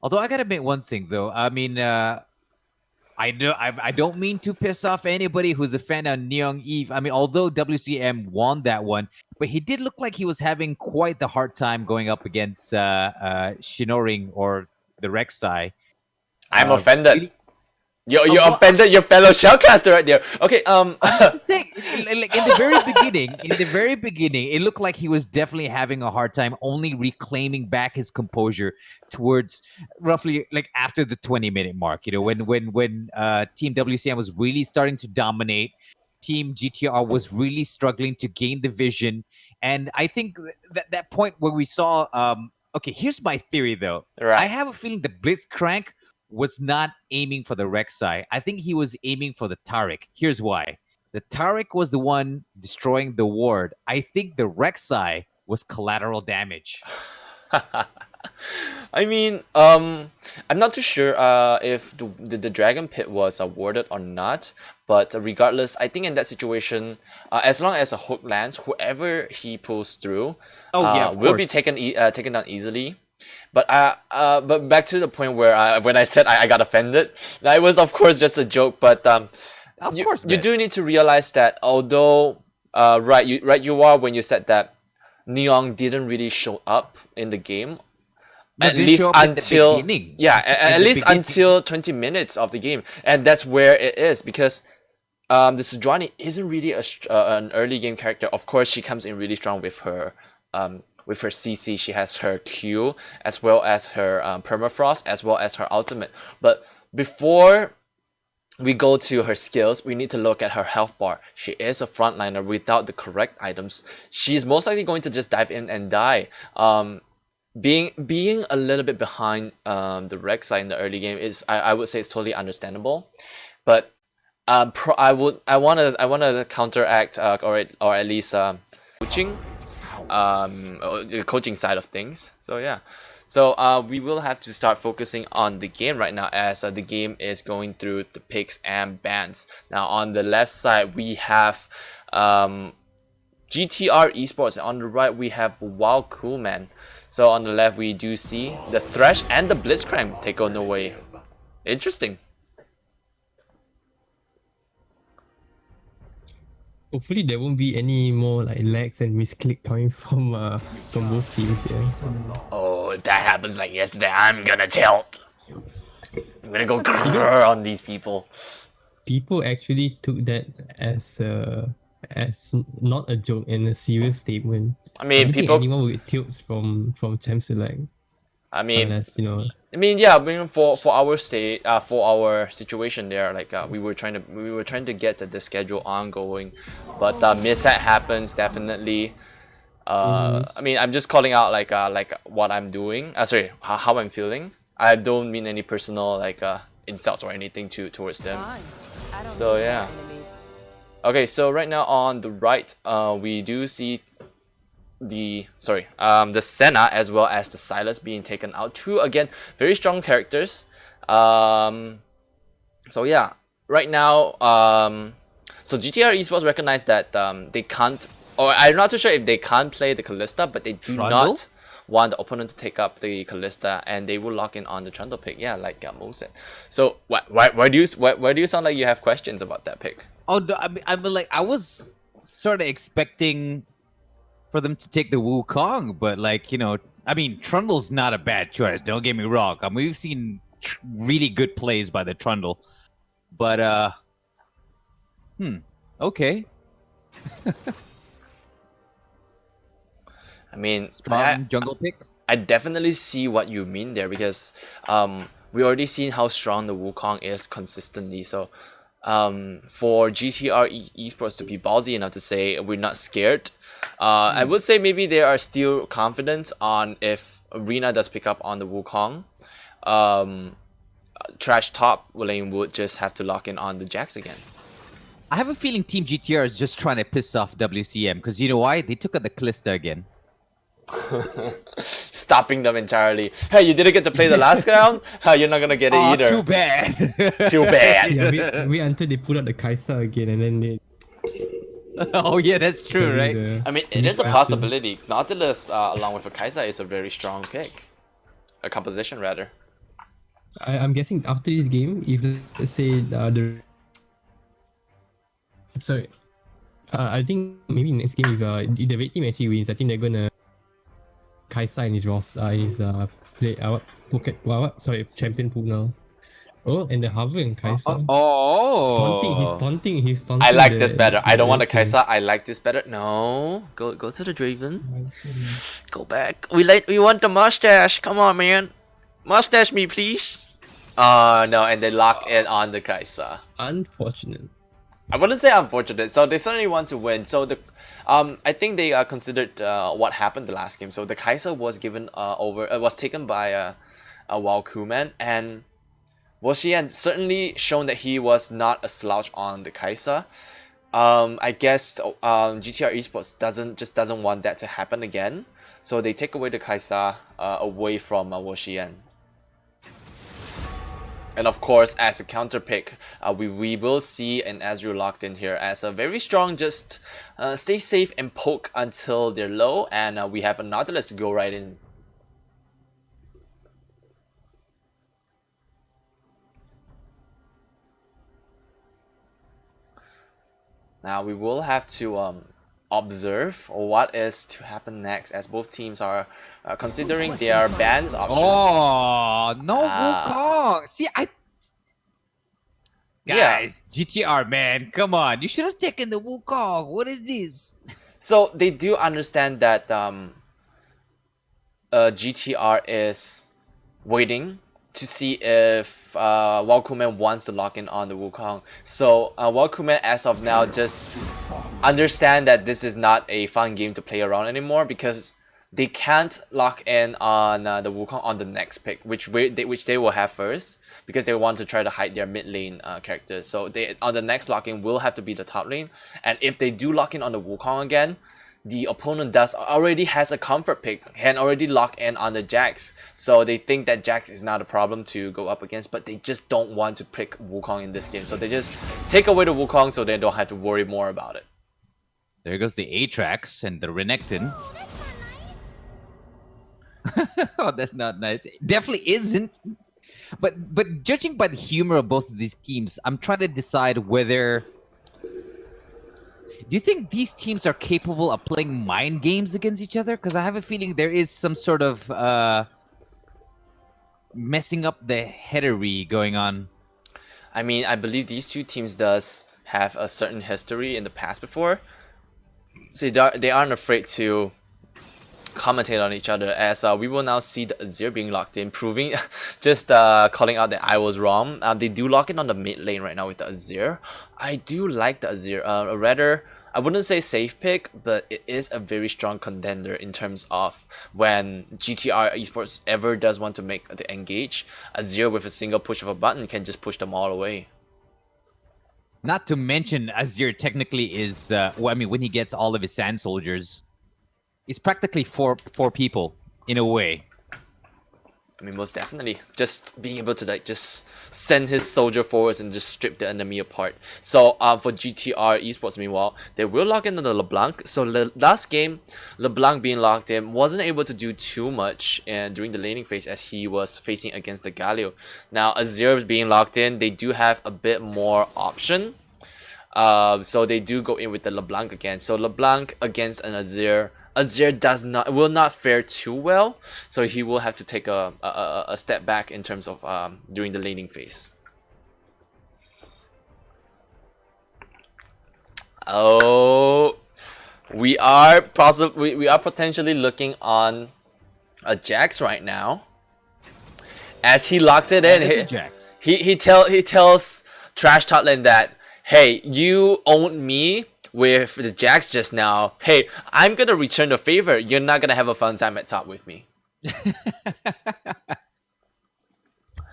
Although I gotta admit one thing though, I mean, I don't mean to piss off anybody who's a fan of Neon Eve. I mean, although WCM won that one, but he did look like he was having quite the hard time going up against Shinoring or the Rek'Sai. I'm offended. You offended your fellow shellcaster right there. Okay, I'm just saying, like in the very beginning, it looked like he was definitely having a hard time only reclaiming back his composure towards roughly like after the 20-minute mark. You know, when Team WCM was really starting to dominate, Team GTR was really struggling to gain the vision, and I think that point where we saw. Okay, here's my theory though. Right. I have a feeling that Blitzcrank was not aiming for the Rek'Sai. I think he was aiming for the Taric. Here's why. The Taric was the one destroying the ward. I think the Rek'Sai was collateral damage. I mean, I'm not too sure if the Dragon Pit was awarded or not, but regardless, I think in that situation, as long as a hook lands, whoever he pulls through will be taken down easily. But back to the point where when I said I got offended, it was of course just a joke. But you do need to realize that although right you are when you said that Neon didn't really show up in the game. At least until until 20 minutes of the game, and that's where it is because the Sejuani isn't really an early game character. Of course, she comes in really strong with her CC. She has her Q as well as her permafrost as well as her ultimate. But before we go to her skills, we need to look at her health bar. She is a frontliner without the correct items. She's most likely going to just dive in and die. Being a little bit behind the Rek'Sai in the early game is I would say it's totally understandable, but I wanna counteract or at least coaching, the coaching side of things. So yeah, so we will have to start focusing on the game right now, as the game is going through the picks and bans. Now on the left side we have GTR Esports, and on the right we have Wow Cool Man. So on the left we do see the Thresh and the Blitzcrank take on the way. Interesting. Hopefully there won't be any more like lags and misclick coming from both teams here. Oh, if that happens like yesterday, I'm gonna tilt. I'm gonna go grrr on these people. People actually took that as not a joke and a serious statement. I mean, I don't think people. anyone will get tilts from Champ Select I mean, unless, you know. I mean, yeah. I mean, for our state, for our situation there, like we were trying to get the schedule ongoing, but mishap happens definitely. I mean, I'm just calling out like what I'm doing. Sorry, how I'm feeling. I don't mean any personal like insults or anything towards them. So yeah. Okay, so right now on the right, we do see the Senna as well as the Silas being taken out. Two again very strong characters. So yeah, right now so GTR Esports recognize that they can't, or I'm not too sure if they can't play the Kalista, but they do not want the opponent to take up the Kalista, and they will lock in on the Trundle pick. Yeah, like Mo said. So why do you sound like you have questions about that pick? Oh, no, I mean, like I was sort of expecting for them to take the Wukong, but like, you know, I mean, Trundle's not a bad choice. Don't get me wrong. I mean, we've seen really good plays by the Trundle, but okay. I mean, Strong jungle pick. I definitely see what you mean there, because we already seen how strong the Wukong is consistently. So for GTR Esports to be ballsy enough to say we're not scared, I would say maybe they are still confident on if Arena does pick up on the Wukong. Trash top lane would just have to lock in on the Jax again. I have a feeling Team GTR is just trying to piss off WCM, because you know why? They took out the Kalista again. Stopping them entirely. Hey, you didn't get to play the last round? You're not gonna get it either. Too bad. Too bad. Yeah, wait until they pull out the Kaisa again, and then they. Oh yeah, that's true, right? I mean, it is a possibility. Nautilus, along with a Kaisa, is a very strong pick. A composition, rather. I'm guessing after this game, if let's say I think maybe next game if the red team actually wins, I think they're gonna Kaisa in his champion pool now. Oh, and the Harvard and Kaisa. Taunting. He's taunting. I like this better. I don't want a Kaisa. I like this better. No, go to the Draven. Go back. We want the mustache. Come on, man. Mustache me, please. No, and they lock in on the Kaisa. Unfortunate. I wouldn't say unfortunate. So they certainly want to win. So the I think they considered what happened the last game. So the Kaisa was given was taken by a Walkuman, and Woshian certainly shown that he was not a slouch on the Kaisa. I guess GTR Esports doesn't want that to happen again. So they take away the Kaisa away from Woshian. And of course, as a counter pick, we will see an Azure locked in here as a very strong, just stay safe and poke until they're low, and we have a Nautilus to go right in. Now we will have to observe what is to happen next, as both teams are considering their bans options. Oh, no Wukong. See, Guys, GTR, man, come on. You should have taken the Wukong. What is this? So they do understand that GTR is waiting to see if Walkuman wants to lock in on the Wukong. So Walkuman, as of now, just understand that this is not a fun game to play around anymore, because they can't lock in on the Wukong on the next pick, which they will have first, because they want to try to hide their mid lane characters. So they on the next lock-in will have to be the top lane, and if they do lock in on the Wukong again, the opponent already has a comfort pick, can already lock in on the Jax. So they think that Jax is not a problem to go up against, but they just don't want to pick Wukong in this game. So they just take away the Wukong so they don't have to worry more about it. There goes the Atrax and the Renekton. Oh, that's not nice. It definitely isn't. But judging by the humor of both of these teams, I'm trying to decide whether... Do you think these teams are capable of playing mind games against each other? Because I have a feeling there is some sort of messing up the headery going on. I mean, I believe these two teams does have a certain history in the past before. So they aren't afraid to commentate on each other, as we will now see the Azir being locked in, proving just calling out that I was wrong. They do lock in on the mid lane right now with the Azir. I do like the Azir. Rather, I wouldn't say safe pick, but it is a very strong contender in terms of when GTR Esports ever does want to make the engage, Azir with a single push of a button can just push them all away. Not to mention, Azir technically is, well, I mean, when he gets all of his sand soldiers, it's practically four people in a way. I mean, most definitely. Just being able to like just send his soldier forwards and just strip the enemy apart. So for GTR Esports, meanwhile, they will lock in on the LeBlanc. So the last game, LeBlanc being locked in wasn't able to do too much during the laning phase, as he was facing against the Galio. Now Azir being locked in, they do have a bit more option. So they do go in with the LeBlanc again. So LeBlanc against an Azir. Azir will not fare too well, so he will have to take a step back in terms of during the laning phase. Oh, we are potentially looking on a Jax right now, as he locks it in. He tells Trash Totland that, hey, you owned me with the Jax just now. Hey, I'm gonna return the favor. You're not gonna have a fun time at top with me.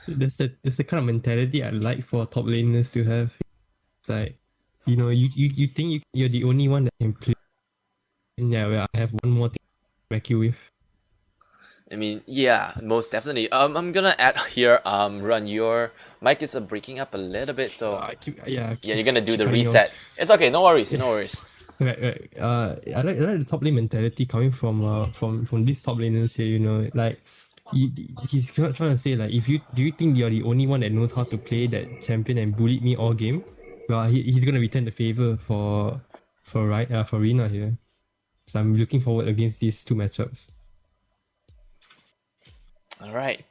That's the kind of mentality I'd like for top laners to have. It's like, you know, you think you're the only one that can play. And yeah, well, I have one more thing to back you with. I mean, yeah, most definitely. I'm gonna add here. Run, your mic is breaking up a little bit, so yeah, you're gonna do the reset. It's okay, no worries, no worries. Right. I like the top lane mentality coming from these top laners here. You know, like he's trying to say, like, do you think you're the only one that knows how to play that champion and bullied me all game? Well, he's gonna return the favor for Rina here. So I'm looking forward against these two matchups. All right.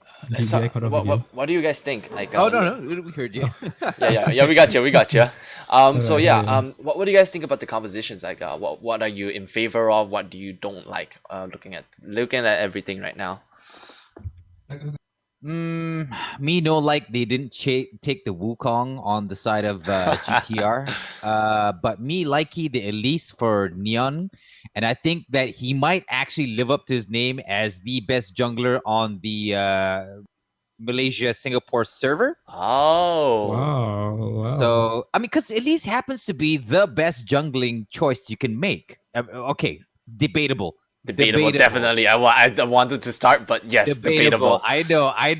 What do you guys think? Like, no, we heard you. yeah, we got you. So yeah, what do you guys think about the compositions? Like, what are you in favor of? What do you don't like? Looking at everything right now. Me no like they didn't take the Wukong on the side of GTR, but me likey the Elise for Neon, and I think that he might actually live up to his name as the best jungler on the Malaysia Singapore server. Oh, wow. So I mean, because Elise happens to be the best jungling choice you can make. Okay, debatable, definitely. I wanted to start, but yes, debatable. I know. I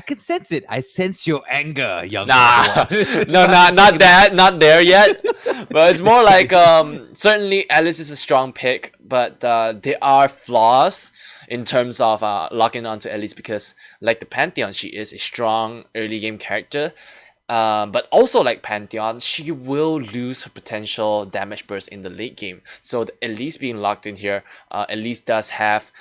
can sense it. I sense your anger, young. Nah, no, not that, not there yet. But it's more like certainly Alice is a strong pick, but there are flaws in terms of locking onto Alice, because like the Pantheon, she is a strong early game character. But also like Pantheon, she will lose her potential damage burst in the late game. So Elise being locked in here, Elise does have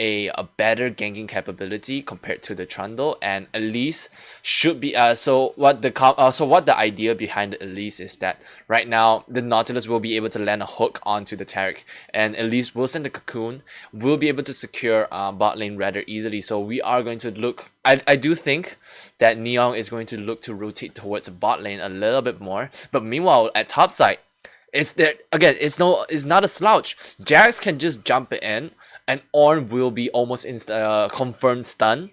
a better ganking capability compared to the Trundle, and Elise should be so what the idea behind Elise is that right now the Nautilus will be able to land a hook onto the Taric, and Elise will send the Cocoon, will be able to secure bot lane rather easily. So we are going to look, I do think that Neon is going to look to rotate towards bot lane a little bit more, but meanwhile at top side, it's there again. It's not a slouch. Jax can just jump in and Ornn will be almost confirmed stun.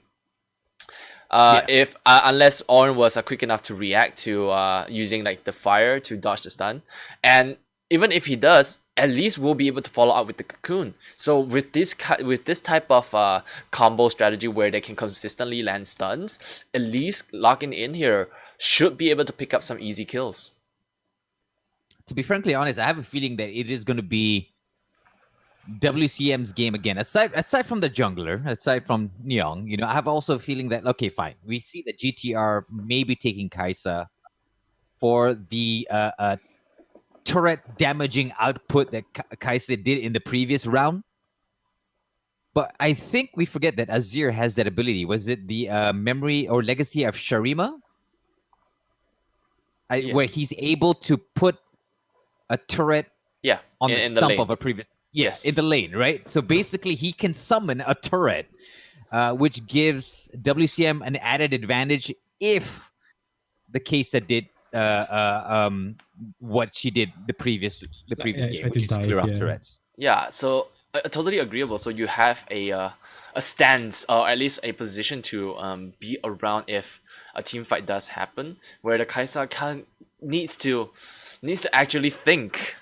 If unless Ornn was quick enough to react to using like the fire to dodge the stun, and even if he does, at least we'll be able to follow up with the cocoon. So with this type of combo strategy where they can consistently land stuns, at least locking in here should be able to pick up some easy kills. To be frankly honest, I have a feeling that it is going to be WCM's game again. Aside from the jungler, aside from Nyong, you know, I have also a feeling that okay, fine, we see that GTR may be taking Kai'Sa for the turret damaging output that Kai'Sa did in the previous round. But I think we forget that Azir has that ability. Was it the memory or legacy of Sharima? Where he's able to put a turret on the stump of a previous... Yes, in the lane, right? So basically, he can summon a turret, which gives WCM an added advantage if the Kai'Sa did what she did the previous game, which is clear off turrets. Yeah, so totally agreeable. So you have a stance, or at least a position to be around if a team fight does happen, where the Kai'Sa needs to actually think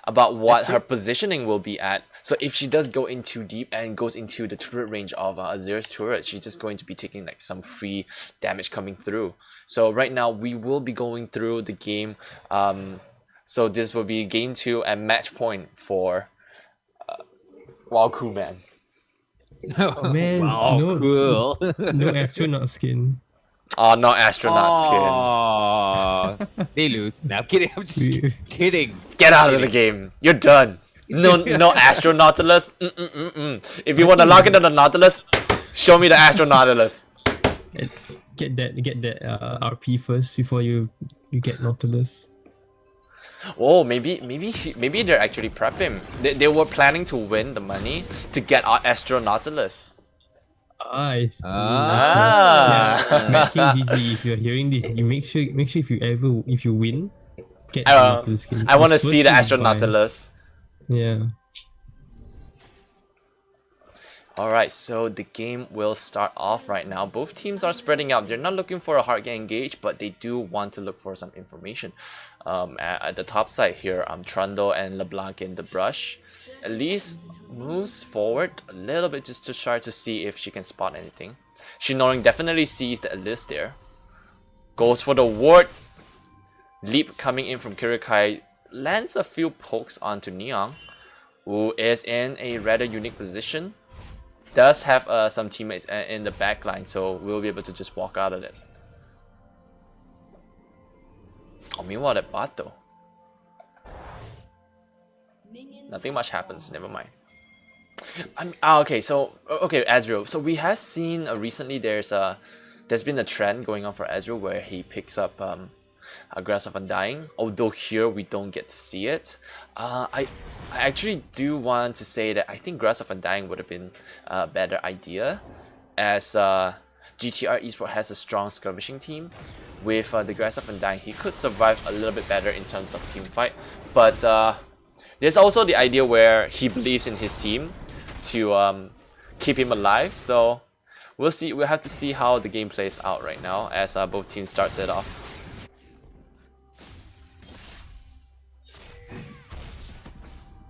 about what her positioning will be at. So if she does go in too deep and goes into the turret range of Azir's turret, she's just going to be taking like some free damage coming through. So right now we will be going through the game. So this will be game 2 and match point for Wow Cool Man. Oh man, wow, cool. No astronaut skin. Oh, no astronaut skin. They lose. Now kidding. I'm just kidding. Get out of the game. You're done. No astronautilus. If you want to log into the Nautilus, show me the astronautilus. Get that RP first before you get Nautilus. Oh, maybe they're actually prepping. They were planning to win the money to get our astronautilus. Matching GG. If you're hearing this, you make sure if you win, get the skin. I want to see the astronautilus. Yeah. Alright, so the game will start off right now. Both teams are spreading out. They're not looking for a hard game engage, but they do want to look for some information. At the top side here, Trundle and LeBlanc in the brush. Elise moves forward a little bit just to try to see if she can spot anything. Shinoring definitely sees the Elise there. Goes for the ward. Leap coming in from Kirikai. Lands a few pokes onto Neong, who is in a rather unique position. Does have some teammates in the back line, so we'll be able to just walk out of it. Oh, meanwhile, that bot though. Nothing much happens, never mind. Okay, so Ezreal. So we have seen recently there's been a trend going on for Ezreal where he picks up Aggressive Undying, although here we don't get to see it. I actually do want to say that I think Aggressive Undying would have been a better idea, as GTR Esports has a strong skirmishing team. With the Aggressive Undying, he could survive a little bit better in terms of team fight, but there's also the idea where he believes in his team to keep him alive, so we'll see. We'll have to see how the game plays out right now as both teams starts it off.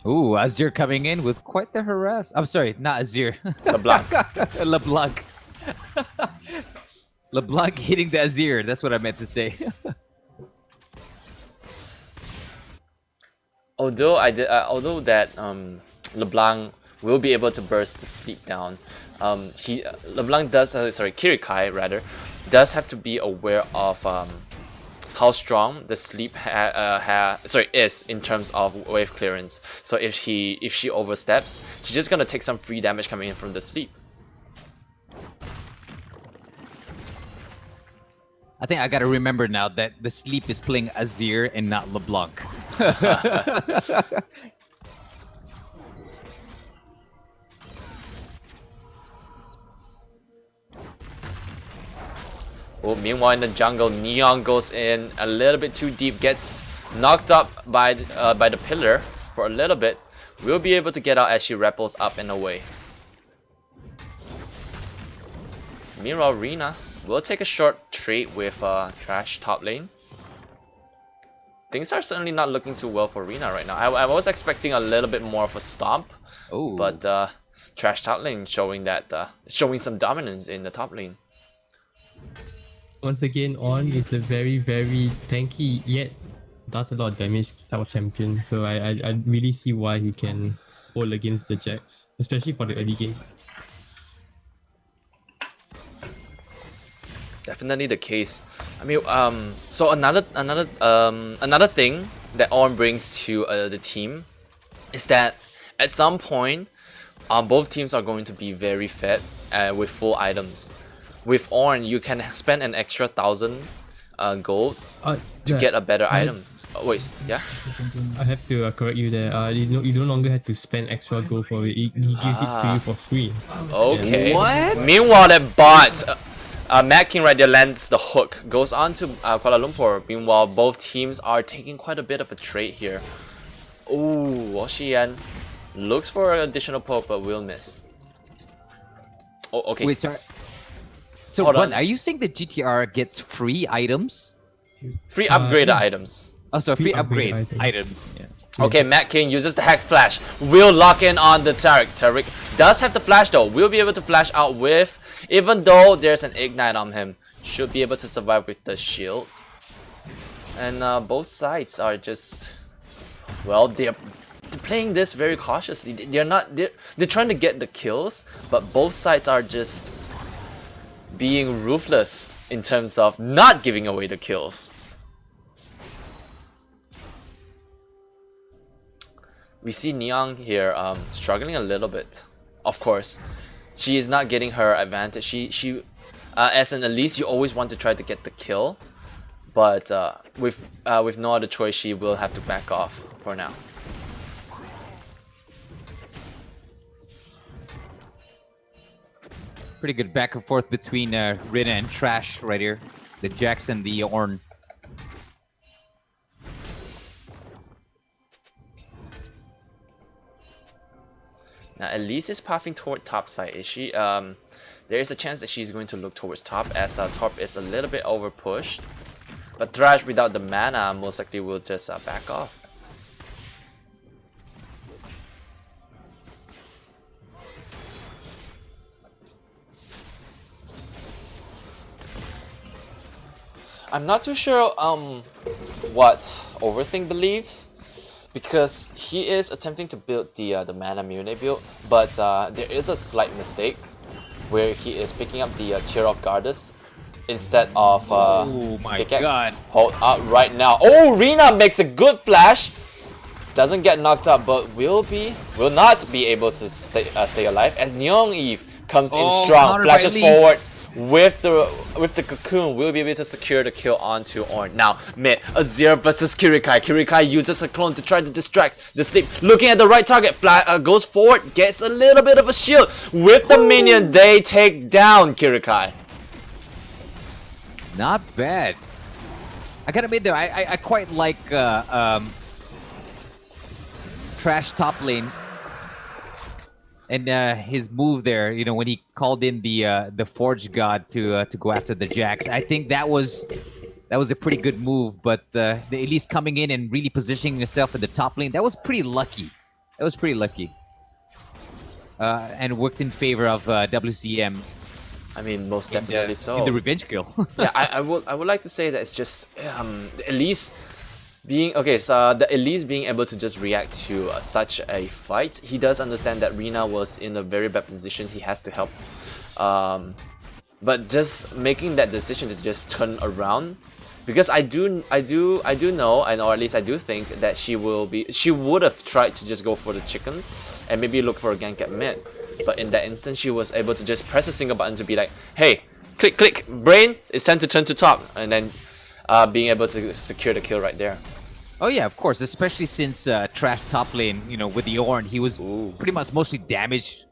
Ooh, Azir coming in with quite the harass. I'm sorry, not Azir. LeBlanc. LeBlanc. LeBlanc hitting the Azir. That's what I meant to say. Although LeBlanc will be able to burst the sleep down, Kirikai rather does have to be aware of how strong the sleep is in terms of wave clearance. So if she oversteps, she's just gonna take some free damage coming in from the sleep. I think I gotta remember now that the sleep is playing Azir and not LeBlanc. Oh, meanwhile in the jungle, Neon goes in a little bit too deep, gets knocked up by the pillar for a little bit. We'll be able to get out as she rappels up and away. Meanwhile, Rina will take a short trade with Trash top lane. Things are certainly not looking too well for Rina right now. I was expecting a little bit more of a stomp, but Trash top lane showing that showing some dominance in the top lane. Once again, On is a very, very tanky yet does a lot of damage type of champion. So I really see why he can hold against the Jax, especially for the early game. Definitely the case. I mean, so another thing that Ornn brings to the team is that at some point, both teams are going to be very fed with full items. With Ornn, you can spend an extra 1,000 gold to get a better item. Wait, yeah. I have to correct you there. You no longer have to spend extra gold for it. He gives it to you for free. Okay. What? Meanwhile, that bot. Mad King right there lands the hook, goes on to Kuala Lumpur. Meanwhile, both teams are taking quite a bit of a trade here. Ooh, Washian looks for an additional poke but will miss. Oh, okay. Wait, sorry. So, Hold Bun, on. are you saying that GTR gets free items? Free upgrade yeah. items. Oh, so free upgrade upgrade items. Yeah. Okay, Mad King uses the hack flash. Will lock in on the Taric. Taric does have the flash though. Will be able to flash out with, even though there's an ignite on him. Should be able to survive with the shield. And both sides are just, well, they're playing this very cautiously. They're trying to get the kills, but both sides are just being ruthless in terms of not giving away the kills. We see Neon here struggling a little bit. Of course, she is not getting her advantage. She as an Elise, you always want to try to get the kill, but with no other choice, she will have to back off for now. Pretty good back and forth between Rina and Trash right here. The Jax and the Ornn. Now Elise is pathing toward top side. Is she? There is a chance that she's going to look towards top, as top is a little bit over pushed. But Thrash without the mana most likely will just back off. I'm not too sure what Overthink believes, because he is attempting to build the mana Mune build, but there is a slight mistake where he is picking up the Tear of Gardas instead of Oh my pickaxe. god. Hold up right now. Oh, Rina makes a good flash. Doesn't get knocked up, but will not be able to stay alive as Neon Eve comes in strong, countered by flashes Elise. forward. With the cocoon, we'll be able to secure the kill onto Ornn. Now, mid, Azir versus Kirikai. Kirikai uses a clone to try to distract the sleep. Looking at the right target, goes forward, gets a little bit of a shield. With the minion, they take down Kirikai. Not bad. I gotta admit though, I quite like Trash top lane. And his move there, you know, when he called in the Forge God to go after the Jax, I think that was a pretty good move. But the Elise coming in and really positioning himself in the top lane, that was pretty lucky. That was pretty lucky, and worked in favor of WCM. I mean, most definitely so. In the revenge kill. Yeah, I would like to say that it's just Elise being okay. So the Elise being able to just react to such a fight, he does understand that Rina was in a very bad position. He has to help, but just making that decision to just turn around, because I do know, and or at least I do think that she would have tried to just go for the chickens and maybe look for a gank at mid. But in that instance, she was able to just press a single button to be like, hey, click, click, brain, it's time to turn to top. And then being able to secure the kill right there. Oh yeah, of course, especially since Trash top lane, you know, with the Ornn, he was pretty much mostly damaged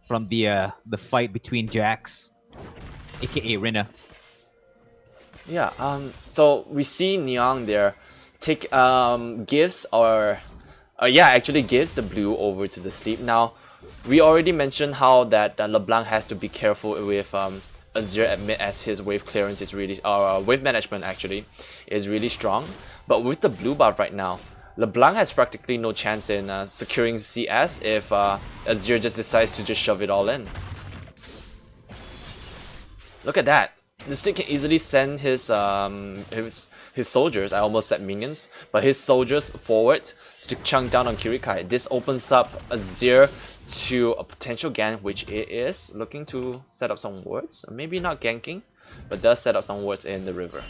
from the fight between Jax, aka Rina. Yeah, so we see Neon there take gives actually gives the blue over to the sleep. Now we already mentioned how that LeBlanc has to be careful with Azir admit as his wave clearance is really, wave management actually, is really strong. But with the blue buff right now, LeBlanc has practically no chance in securing CS if Azir just decides to just shove it all in. Look at that. The stick can easily send his soldiers, I almost said minions, but his soldiers forward to chunk down on Kirikai. This opens up Azir to a potential gank, which it is looking to set up some wards. Maybe not ganking, but does set up some wards in the river.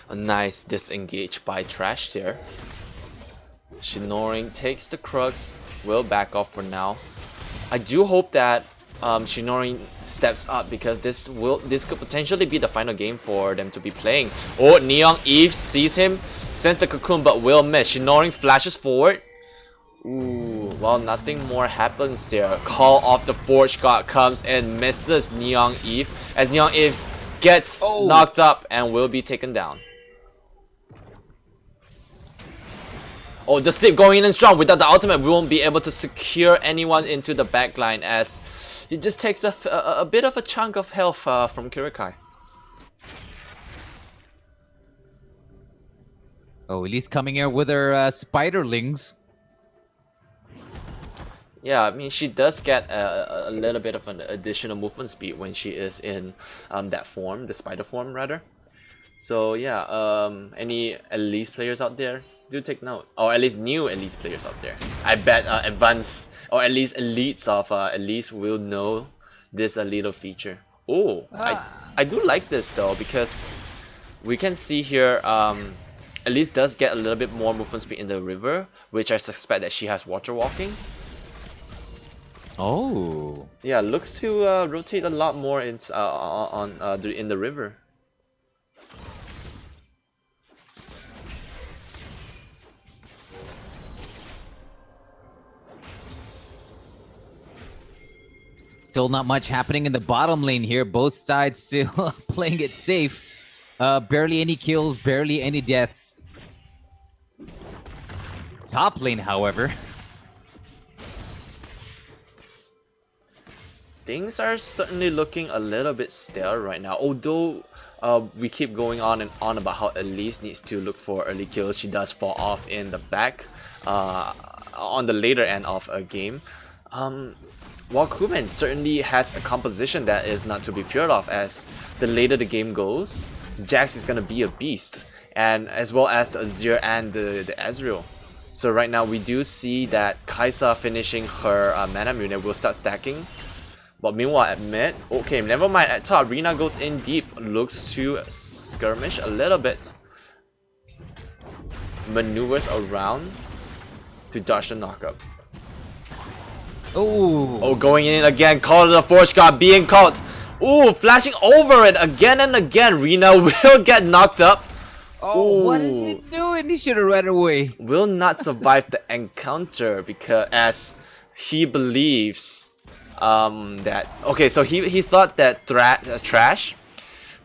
A nice disengage by Trash here. Shinoring takes the Crux, will back off for now. I do hope that Shinoring steps up because this could potentially be the final game for them to be playing. Oh, Neon Eve sees him, sends the cocoon but will miss. Shinoring flashes forward. Ooh, well, nothing more happens there. Call of the Forge God comes and misses Neon Eve as Neon Eve gets knocked up and will be taken down. Oh, the sleep going in and strong. Without the ultimate, we won't be able to secure anyone into the backline as it just takes a bit of a chunk of health from Kirikai. Oh, Elise coming here with her spiderlings. Yeah, I mean, she does get a little bit of an additional movement speed when she is in that form, the spider form rather. So yeah, any Elise players out there, do take note. Or at least new Elise players out there. I bet advanced, or at least elites of Elise will know this little feature. Oh, I do like this though, because we can see here Elise does get a little bit more movement speed in the river, which I suspect that she has water walking. Oh. Yeah, looks to rotate a lot more in the river. Still not much happening in the bottom lane here. Both sides still playing it safe. Barely any kills, barely any deaths. Top lane, however. Things are certainly looking a little bit stale right now. Although we keep going on and on about how Elise needs to look for early kills, she does fall off in the back on the later end of a game. While Kuman certainly has a composition that is not to be feared of, as the later the game goes, Jax is going to be a beast, and as well as the Azir and the Ezreal. So right now we do see that Kai'Sa finishing her mana rune will start stacking. But meanwhile at mid, okay, never mind, at top, Rina goes in deep, looks to skirmish a little bit. Maneuvers around to dodge the knockup. Oh, going in again, call the Forge God being caught. Ooh, flashing over it again and again. Rina will get knocked up. Oh, what is he doing? He should have ran away. Will not survive the encounter because as he believes that okay, so he thought that Trash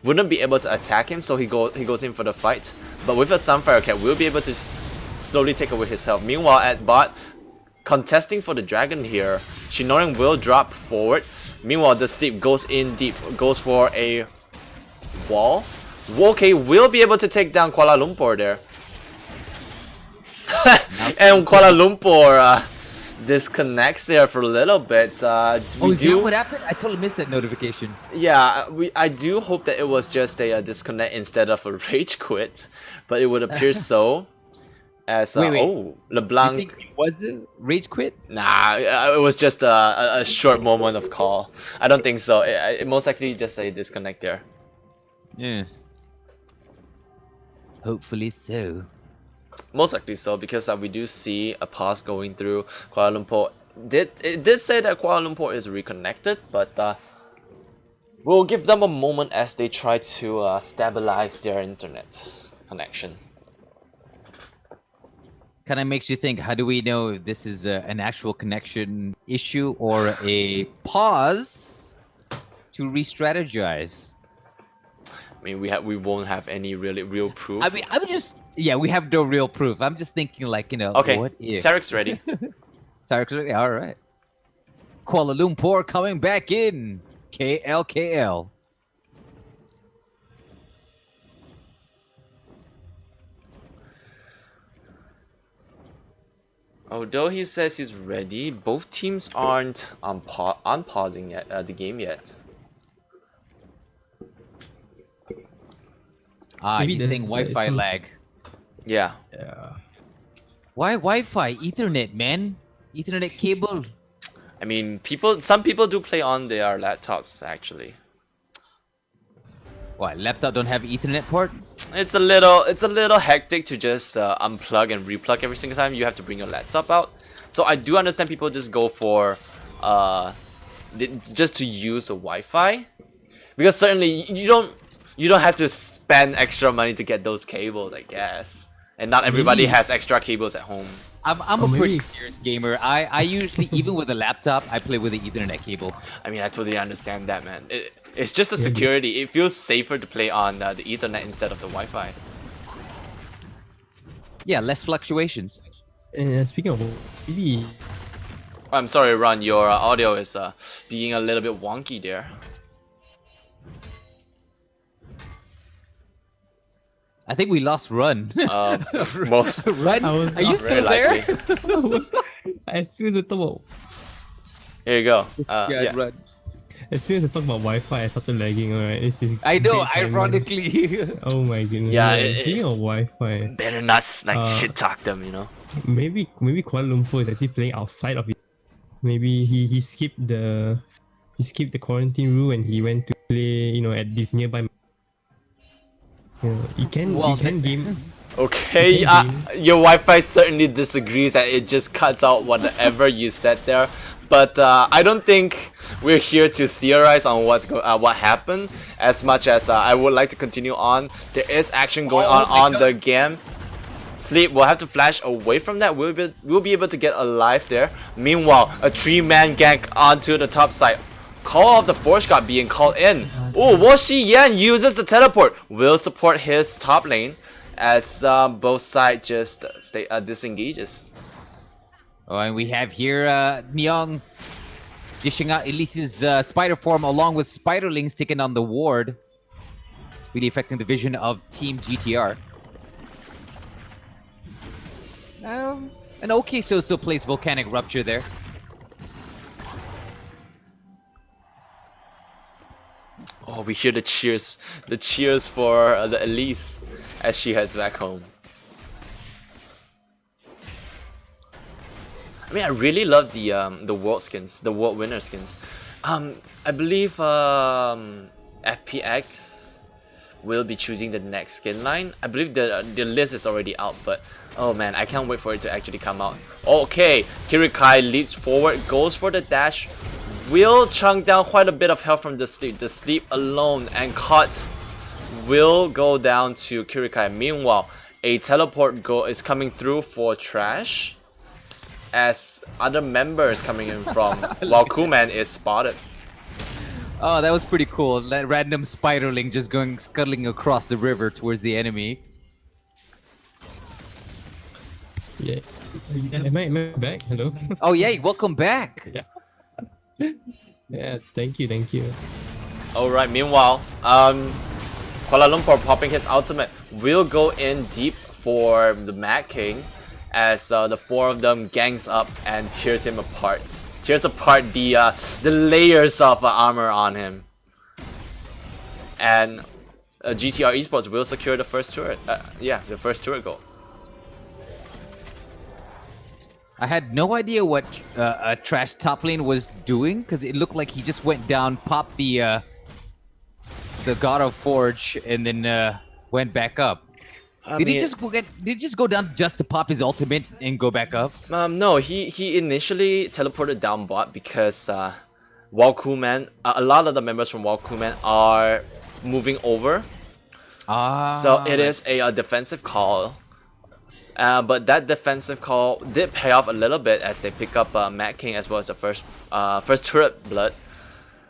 wouldn't be able to attack him, so he goes in for the fight. But with a Sunfire Cat, we'll be able to slowly take away his health. Meanwhile, at bot, contesting for the dragon here, Shinoring will drop forward. Meanwhile, the sleep goes in deep, goes for a wall. Okay, will be able to take down Kuala Lumpur there. And Kuala Lumpur disconnects there for a little bit. Is that what happened? I totally missed that notification. Yeah, I do hope that it was just a disconnect instead of a rage quit, but it would appear so. As wait. Oh, LeBlanc. You think it was a rage quit? Nah, it was just a short moment of call. I don't think so. It most likely just a disconnect there. Yeah. Hopefully so. Most likely so, because we do see a pause going through. Kuala Lumpur it did say that Kuala Lumpur is reconnected, but we'll give them a moment as they try to stabilize their internet connection. Kind of makes you think, how do we know if this is an actual connection issue or a pause? to re-strategize. I mean, we won't have any really real proof. I mean, I'm just we have no real proof. I'm just thinking like Okay, what if Tarek's ready. Tarek's ready? All right. Kuala Lumpur coming back in. KL. Although he says he's ready, both teams aren't unpausing yet the game yet. Maybe He's saying there's, Wi-Fi some- lag. Yeah. Yeah. Why Wi-Fi? Ethernet, man. Ethernet cable. I mean, some people do play on their laptops actually. What? Laptop don't have Ethernet port? It's a little hectic to just unplug and replug every single time. You have to bring your laptop out. So I do understand people just go for just to use the Wi-Fi, because certainly you don't have to spend extra money to get those cables, I guess. And not everybody Maybe. has extra cables at home. I'm Or a pretty maybe- serious gamer. I usually, even with a laptop, I play with the Ethernet cable. I mean, I totally understand that, man. It's just a Yeah, security. It feels safer to play on the Ethernet instead of the Wi-Fi. Yeah, less fluctuations. And speaking of maybe I'm sorry, Ron. Your audio is being a little bit wonky there. I think we lost Run. Most Run? I was Are you not very still there? likely. as soon as I talk Here you go. Yeah, Run. as soon as I talk about Wi-Fi, I started lagging. Alright, this is I know, bad timing. ironically. Oh my goodness. Yeah, Speaking it's- of Wi-Fi, Better not like Uh, shit talk them, you know. maybe Kuala Lumpur is actually playing outside of it. Maybe he skipped the quarantine rule and he went to play, at this nearby. You can game. Okay, your Wi-Fi certainly disagrees and it just cuts out whatever you said there. But I don't think we're here to theorize on what happened. As much as I would like to continue on, there is action going on the game. Sleep will have to flash away from that. We'll be able to get alive there. Meanwhile, a 3-man gank onto the top side. Call of the Force God being called in. Oh, Wo Shi Yan uses the teleport. Will support his top lane as both sides just disengages. Oh, and we have here Nyong dishing out Elise's spider form along with spiderlings taking on the ward, really affecting the vision of Team GTR. And okay, so plays Volcanic Rupture there. Oh, we hear the cheers for the Elise as she heads back home. I mean, I really love the world skins, the world winner skins. I believe FPX will be choosing the next skin line. I believe the list is already out, but oh man, I can't wait for it to actually come out. Okay, Kirikai leaps forward, goes for the dash, will chunk down quite a bit of health from the sleep. The sleep alone and caught will go down to Kirikai. Meanwhile, a teleport is coming through for Trash as other members coming in from while Kuman is spotted. Oh, that was pretty cool. That random spiderling just scuttling across the river towards the enemy. Yeah. Am I back? Hello. Oh yeah, welcome back. Yeah. Thank you. Alright, meanwhile, Kuala Lumpur popping his ultimate will go in deep for the Mad King as the four of them gangs up and tears him apart. Tears apart the layers of armor on him. And GTR Esports will secure the first turret. The first turret goal. I had no idea what Trash top lane was doing because it looked like he just went down, popped the God of Forge, and then went back up. Did he just go down just to pop his ultimate and go back up? No, he initially teleported down bot because Walkuman, a lot of the members from Walkuman are moving over. So it is a defensive call. But that defensive call did pay off a little bit as they pick up Mad King as well as the first turret blood.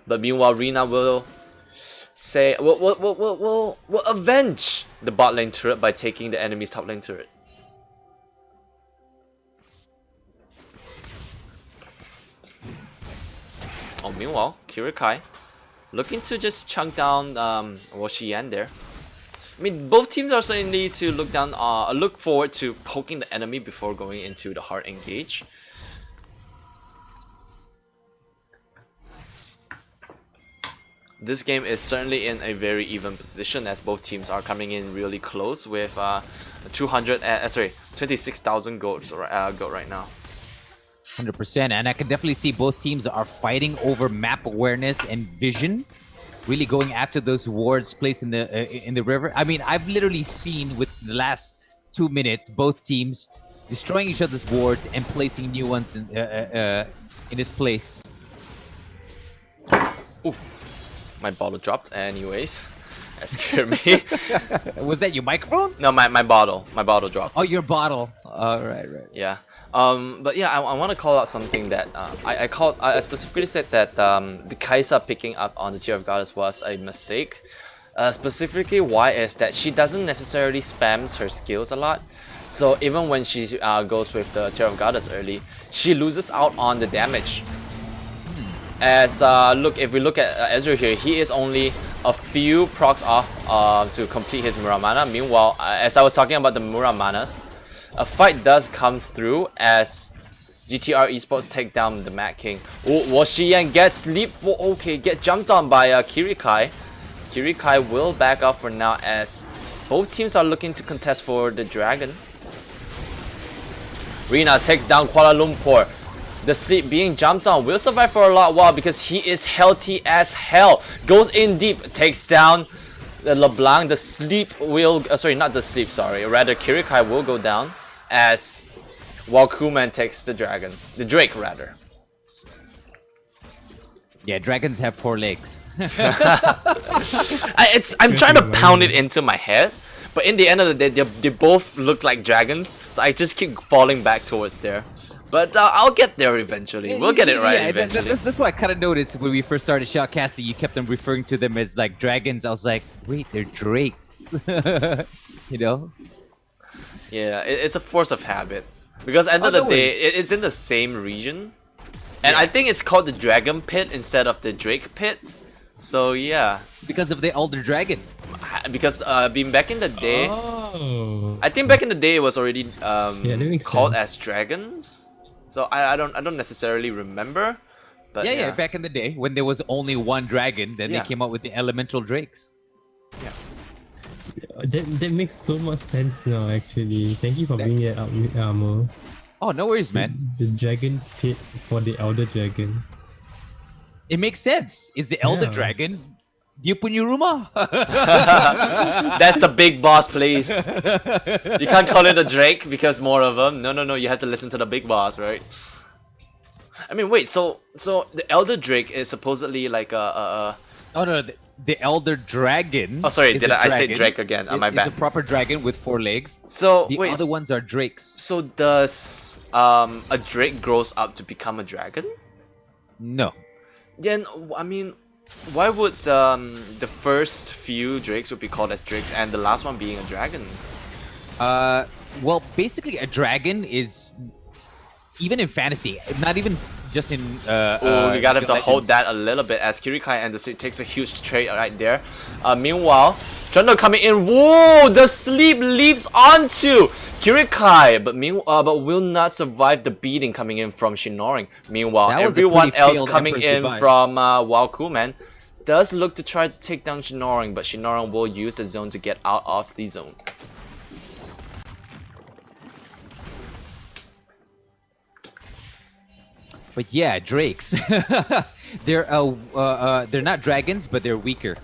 But meanwhile, Rina will say will avenge the bot lane turret by taking the enemy's top lane turret. Oh, meanwhile, Kirikai looking to just chunk down Washiyan there. I mean, both teams are certainly to look forward to poking the enemy before going into the hard engage. This game is certainly in a very even position as both teams are coming in really close with 26,000 gold right now. 100%, and I can definitely see both teams are fighting over map awareness and vision, really going after those wards placed in the river. I mean, I've literally seen with the last 2 minutes both teams destroying each other's wards and placing new ones in its place. Ooh, my bottle dropped. Anyways, that scared me. Was that your microphone? No, my bottle dropped. Oh, your bottle. Oh, right. Yeah. But yeah, I want to call out something that I specifically said that the Kaisa picking up on the Tear of Goddess was a mistake. Specifically, why is that she doesn't necessarily spams her skills a lot. So even when she goes with the Tear of Goddess early, she loses out on the damage. As if we look at Ezreal here, he is only a few procs off to complete his Muramana. Meanwhile, as I was talking about the Muramanas, a fight does come through as GTR Esports take down the Mad King. Oh, Washiyan gets get jumped on by Kirikai. Kirikai will back up for now as both teams are looking to contest for the dragon. Rina takes down Kuala Lumpur. The sleep being jumped on will survive for a while because he is healthy as hell. Goes in deep, takes down the LeBlanc. The sleep will rather Kirikai will go down as Walkuman takes the dragon, the Drake rather. Yeah, dragons have 4 legs. I'm trying to pound it into my head, but in the end of the day, they both look like dragons, so I just keep falling back towards there. But I'll get there eventually. We'll get it right eventually. That's what I kind of noticed when we first started shoutcasting. You kept on referring to them as like dragons. I was like, wait, they're drakes. You know? Yeah, it's a force of habit. Because at the end of the day, it's in the same region. And I think it's called the Dragon Pit instead of the Drake Pit. So yeah. Because of the Elder Dragon. Because being back in the day, I think back in the day it was already called as dragons. So I don't necessarily remember. But yeah, back in the day when there was only one dragon, then they came up with the elemental drakes. Yeah. That makes so much sense now, actually. Thank you for bringing that up, Amo. Oh, no worries, man. The dragon pit for the Elder Dragon. It makes sense. Is the Elder Dragon Dia punya rumah? That's the big boss, please. You can't call it a Drake because more of them. No. You have to listen to the big boss, right? I mean, wait. So the Elder Drake is supposedly like a. Oh no, the Elder Dragon. Oh, sorry. Did I say Drake again? My bad. It's a proper dragon with 4 legs. So the other ones are drakes. So does a Drake grows up to become a dragon? No. Then I mean, why would the first few Drakes would be called as Drakes and the last one being a dragon? Well, basically a dragon is even in fantasy, not even just in we gotta have to hold that a little bit as Kirikai and the takes a huge trade right there. Meanwhile, Trundle coming in. Whoa! The sleep leaps onto Kirikai, but will not survive the beating coming in from Shinoring. Meanwhile, everyone else coming in from Walkuman does look to try to take down Shinoring, but Shinoring will use the zone to get out of the zone. But yeah, drakes. They're not dragons, but they're weaker.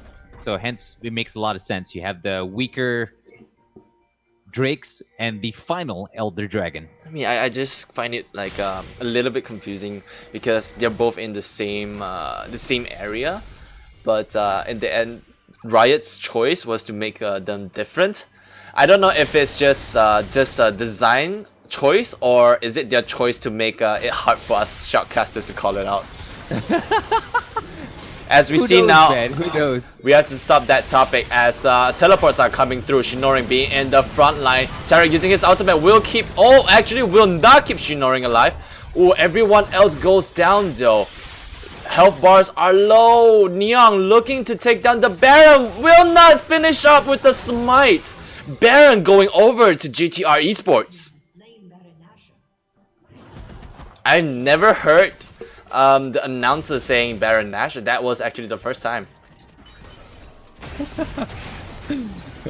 So hence, it makes a lot of sense. You have the weaker drakes and the final Elder Dragon. I mean, I just find it like a little bit confusing because they're both in the same area, but in the end, Riot's choice was to make them different. I don't know if it's just a design choice or is it their choice to make it hard for us shoutcasters to call it out. As we Who see knows, now, man? Who knows? we have to stop that topic as teleports are coming through. Shinoring being in the front line. Tarek using his ultimate will keep... Oh, actually will not keep Shinoring alive. Oh, everyone else goes down though. Health bars are low. Neon looking to take down the Baron. Will not finish up with the smite. Baron going over to GTR Esports. I never heard the announcer saying Baron Nashor. That was actually the first time.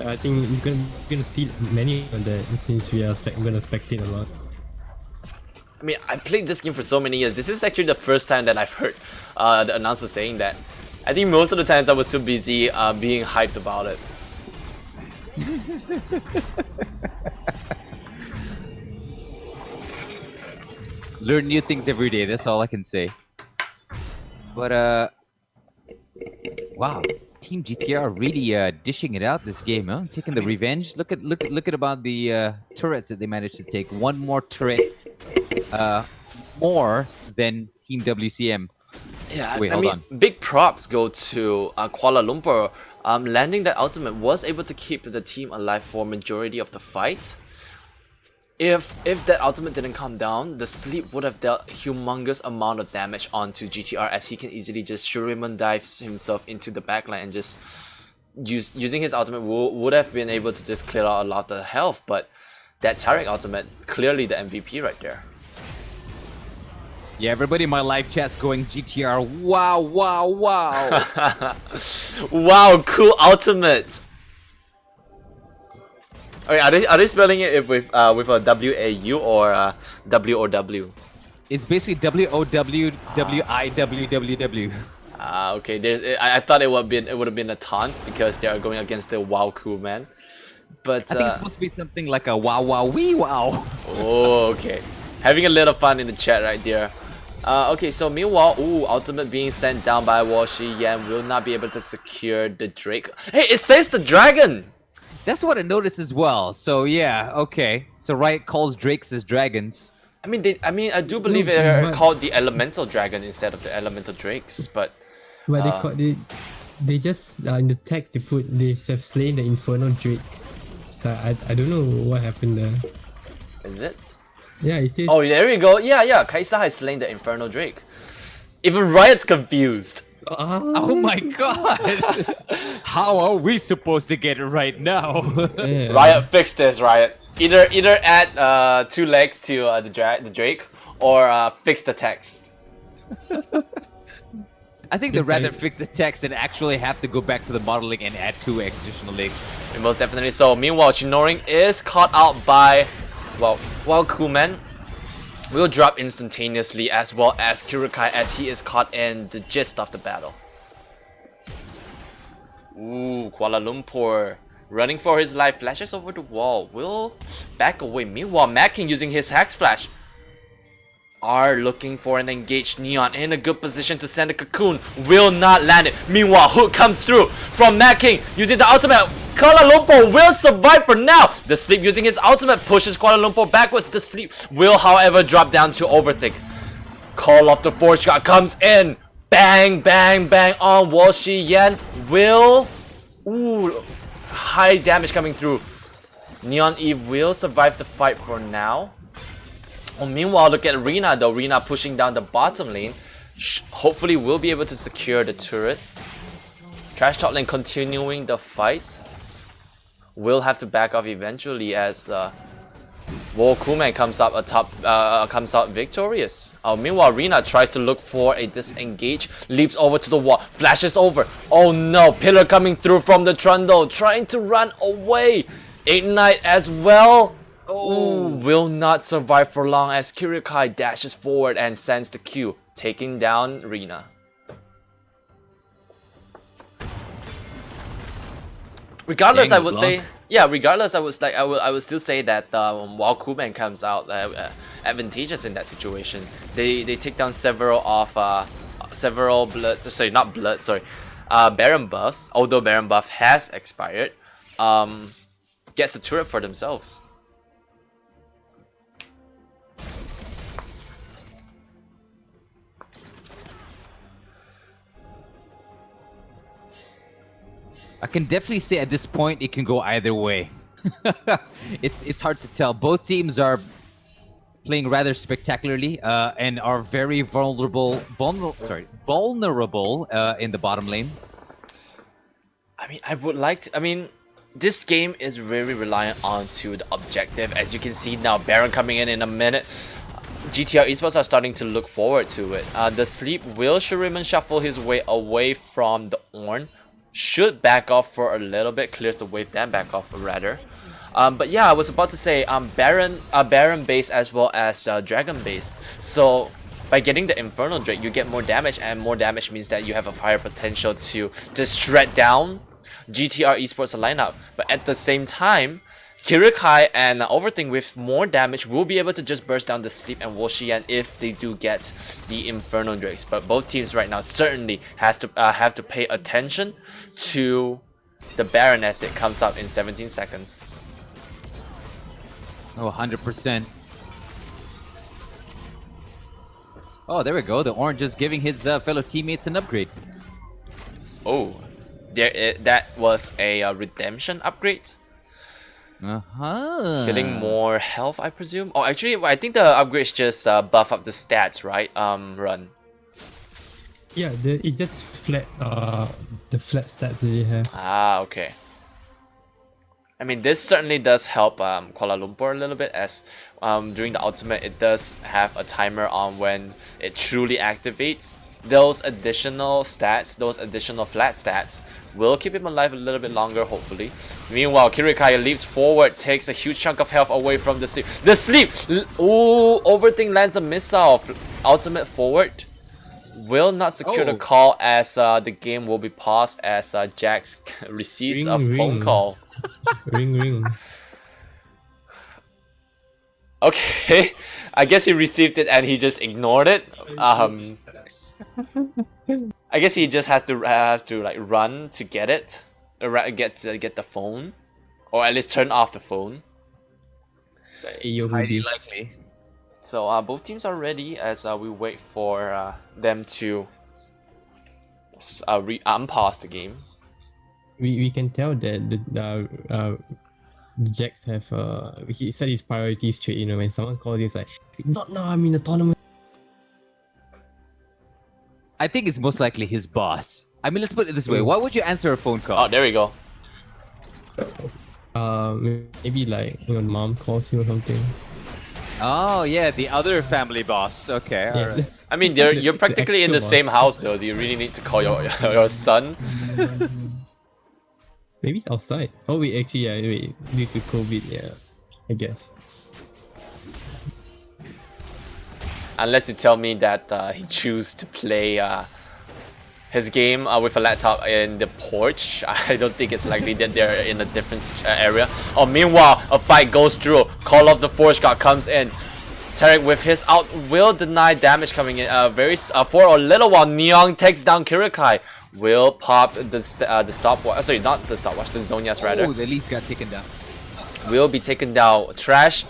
I think you're gonna see many of that since we are gonna spectate a lot. I mean, I played this game for so many years. This is actually the first time that I've heard the announcer saying that. I think most of the times I was too busy being hyped about it. Learn new things every day. That's all I can say. But wow, Team GTR really dishing it out this game, huh? Taking the revenge. Look at about the turrets that they managed to take. One more turret, more than Team WCM. Yeah, Wait, I hold mean, on. big props go to Kuala Lumpur. Landing that ultimate was able to keep the team alive for majority of the fight. If that ultimate didn't come down, the sleep would have dealt humongous amount of damage onto GTR, as he can easily just Shuriman dive himself into the backline and just using his ultimate would have been able to just clear out a lot of health. But that Tarek ultimate, clearly the MVP right there. Yeah, everybody in my live chat's going GTR. Wow, wow, wow. Wow, cool ultimate. Okay, are they spelling it with a WAU or W or W? It's basically WOWWIWWW. Okay. I thought it would have been a taunt because they are going against the WoW cool man. But I think it's supposed to be something like a wow, wow, wee, wow. Oh, okay. Having a little fun in the chat right there. Okay, so meanwhile, ultimate being sent down by Washi Yan will not be able to secure the Drake. Hey, it says the dragon! That's what I noticed as well. So yeah, okay. So Riot calls drakes as dragons. I mean, I do believe they're called the Elemental Dragon instead of the Elemental Drakes, but they just in the text they have slain the Infernal Drake. So I don't know what happened there. is it? Yeah, it says. Oh, there we go. Yeah. Kaisa has slain the Infernal Drake. Even Riot's confused. Oh my god! How are we supposed to get it right now? Yeah. Riot, fix this, Riot. Either add 2 legs to the Drake, or fix the text. I think they'd rather fix the text than actually have to go back to the modeling and add 2 additional legs. And most definitely so. Meanwhile, Shinoring is caught out by, well, Kuman will drop instantaneously, as well as Kurukai, as he is caught in the gist of the battle. Ooh, Kuala Lumpur running for his life, flashes over the wall, will back away. Meanwhile, Macking using his Hex Flash are looking for an engaged Neon in a good position to send a cocoon, will not land it. Meanwhile, Hook comes through from Macking using the ultimate. Kuala Lumpur will survive for now. The Sleep using his ultimate pushes Kuala Lumpur backwards. The Sleep will, however, drop down to Overthink. Call of the Force God comes in. Bang, bang, bang on Wall Shi Yan. Will. Ooh, high damage coming through. Neon Eve will survive the fight for now. Oh, meanwhile, look at Rina though. Rina pushing down the bottom lane. Hopefully, we'll be able to secure the turret. Trash top lane continuing the fight. Will have to back off eventually as Kuman comes out victorious. Meanwhile, Rina tries to look for a disengage, leaps over to the wall, flashes over. Oh no, Pillar coming through from the Trundle, trying to run away. Ignite as well. Oh, will not survive for long as Kurukai dashes forward and sends the Q, taking down Rina. Regardless, I would say, yeah. Regardless, I would still say that while Kuman comes out advantageous in that situation, they take down several bloods. Sorry, not blood. Sorry, Baron buffs. Although Baron buff has expired, gets a turret for themselves. I can definitely say at this point it can go either way. It's hard to tell. Both teams are playing rather spectacularly and are very vulnerable in the bottom lane. I mean, this game is very reliant onto the objective. As you can see now, Baron coming in a minute. GTR Esports are starting to look forward to it. The sleep will Shuriman shuffle his way away from the Ornn. Should back off for a little bit, clears the wave, then back off rather. But yeah, I was about to say Baron based as well as Dragon based. So by getting the Infernal Drake, you get more damage, and more damage means that you have a higher potential to just shred down GTR Esports lineup. But at the same time, Kirikai and Overthink with more damage will be able to just burst down the Sleep and Wolshian if they do get the Infernal Drakes. But both teams right now certainly have to pay attention to the Baron as it comes out in 17 seconds. Oh, 100%. Oh, there we go. The Orange just giving his fellow teammates an upgrade. Oh, that was a redemption upgrade. Getting more health, I presume. Oh, actually, I think the upgrades just buff up the stats, right? Run. Yeah, it just flat the flat stats that you have. Ah, okay. I mean, this certainly does help Kuala Lumpur a little bit, as during the ultimate it does have a timer on when it truly activates. Those additional stats, those additional flat stats, will keep him alive a little bit longer, hopefully. Meanwhile, Kirikai leaps forward, takes a huge chunk of health away from the sleep. The sleep! Ooh, Overthink lands a missile. Ultimate forward. Will not secure the call, as the game will be paused as Jax receives a phone call. Ring. Okay, I guess he received it and he just ignored it. I guess he just has to like run to get it, get the phone, or at least turn off the phone. Highly likely. So both teams are ready as we wait for them to unpause the game. We can tell that the Jax have he set his priorities straight. You know, when someone calls, he's like, "Not now. I'm in the tournament." I think it's most likely his boss. I mean, let's put it this way. Why would you answer a phone call? Oh, there we go. Maybe like mom calls you or something. Oh yeah, the other family boss. Okay, Yeah. alright. I mean, you're practically in the actual same house though. Do you really need to call your son? Maybe it's outside. Oh wait, actually, yeah, wait, due to COVID, yeah, I guess. Unless you tell me that he chose to play his game with a laptop in the porch. I don't think it's likely that they're in a different area. Oh, meanwhile, a fight goes through. Call of the Forge God comes in. Tarek with his out will deny damage coming in. For a little while, Neon takes down Kirikai. Will pop the stopwatch. Sorry, not the stopwatch. The Zonias rather. Oh, the least got taken down. Will be taken down. Trash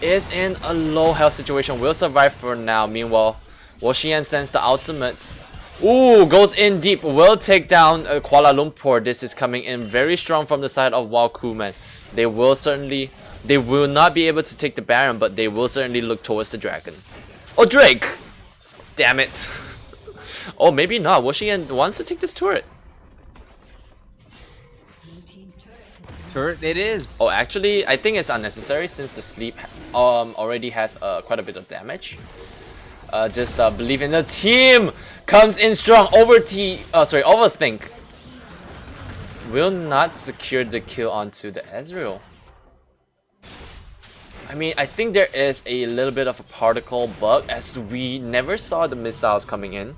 is in a low health situation. Will survive for now. Meanwhile, Wolshian sends the ultimate. Ooh, goes in deep. Will take down Kuala Lumpur. This is coming in very strong from the side of Walkuman. They will not be able to take the Baron, but they will certainly look towards the Dragon. Oh, Drake! Damn it. Oh, maybe not. Wolshian wants to take this turret. Turret it is. Oh, actually, I think it's unnecessary since the sleep already has quite a bit of damage. Just believe in the team. Comes in strong. Overthink. Will not secure the kill onto the Ezreal. I mean, I think there is a little bit of a particle bug as we never saw the missiles coming in.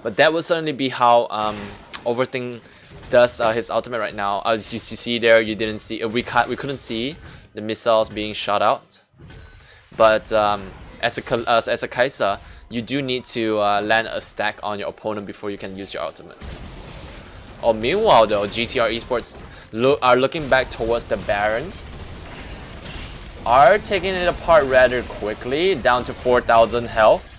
But that will certainly be how Overthink does his ultimate right now. As you see there, you didn't see. We couldn't see the missiles being shot out. But as a Kai'Sa, you do need to land a stack on your opponent before you can use your ultimate. Oh, meanwhile though, GTR Esports are looking back towards the Baron. Are taking it apart rather quickly, down to 4,000 health.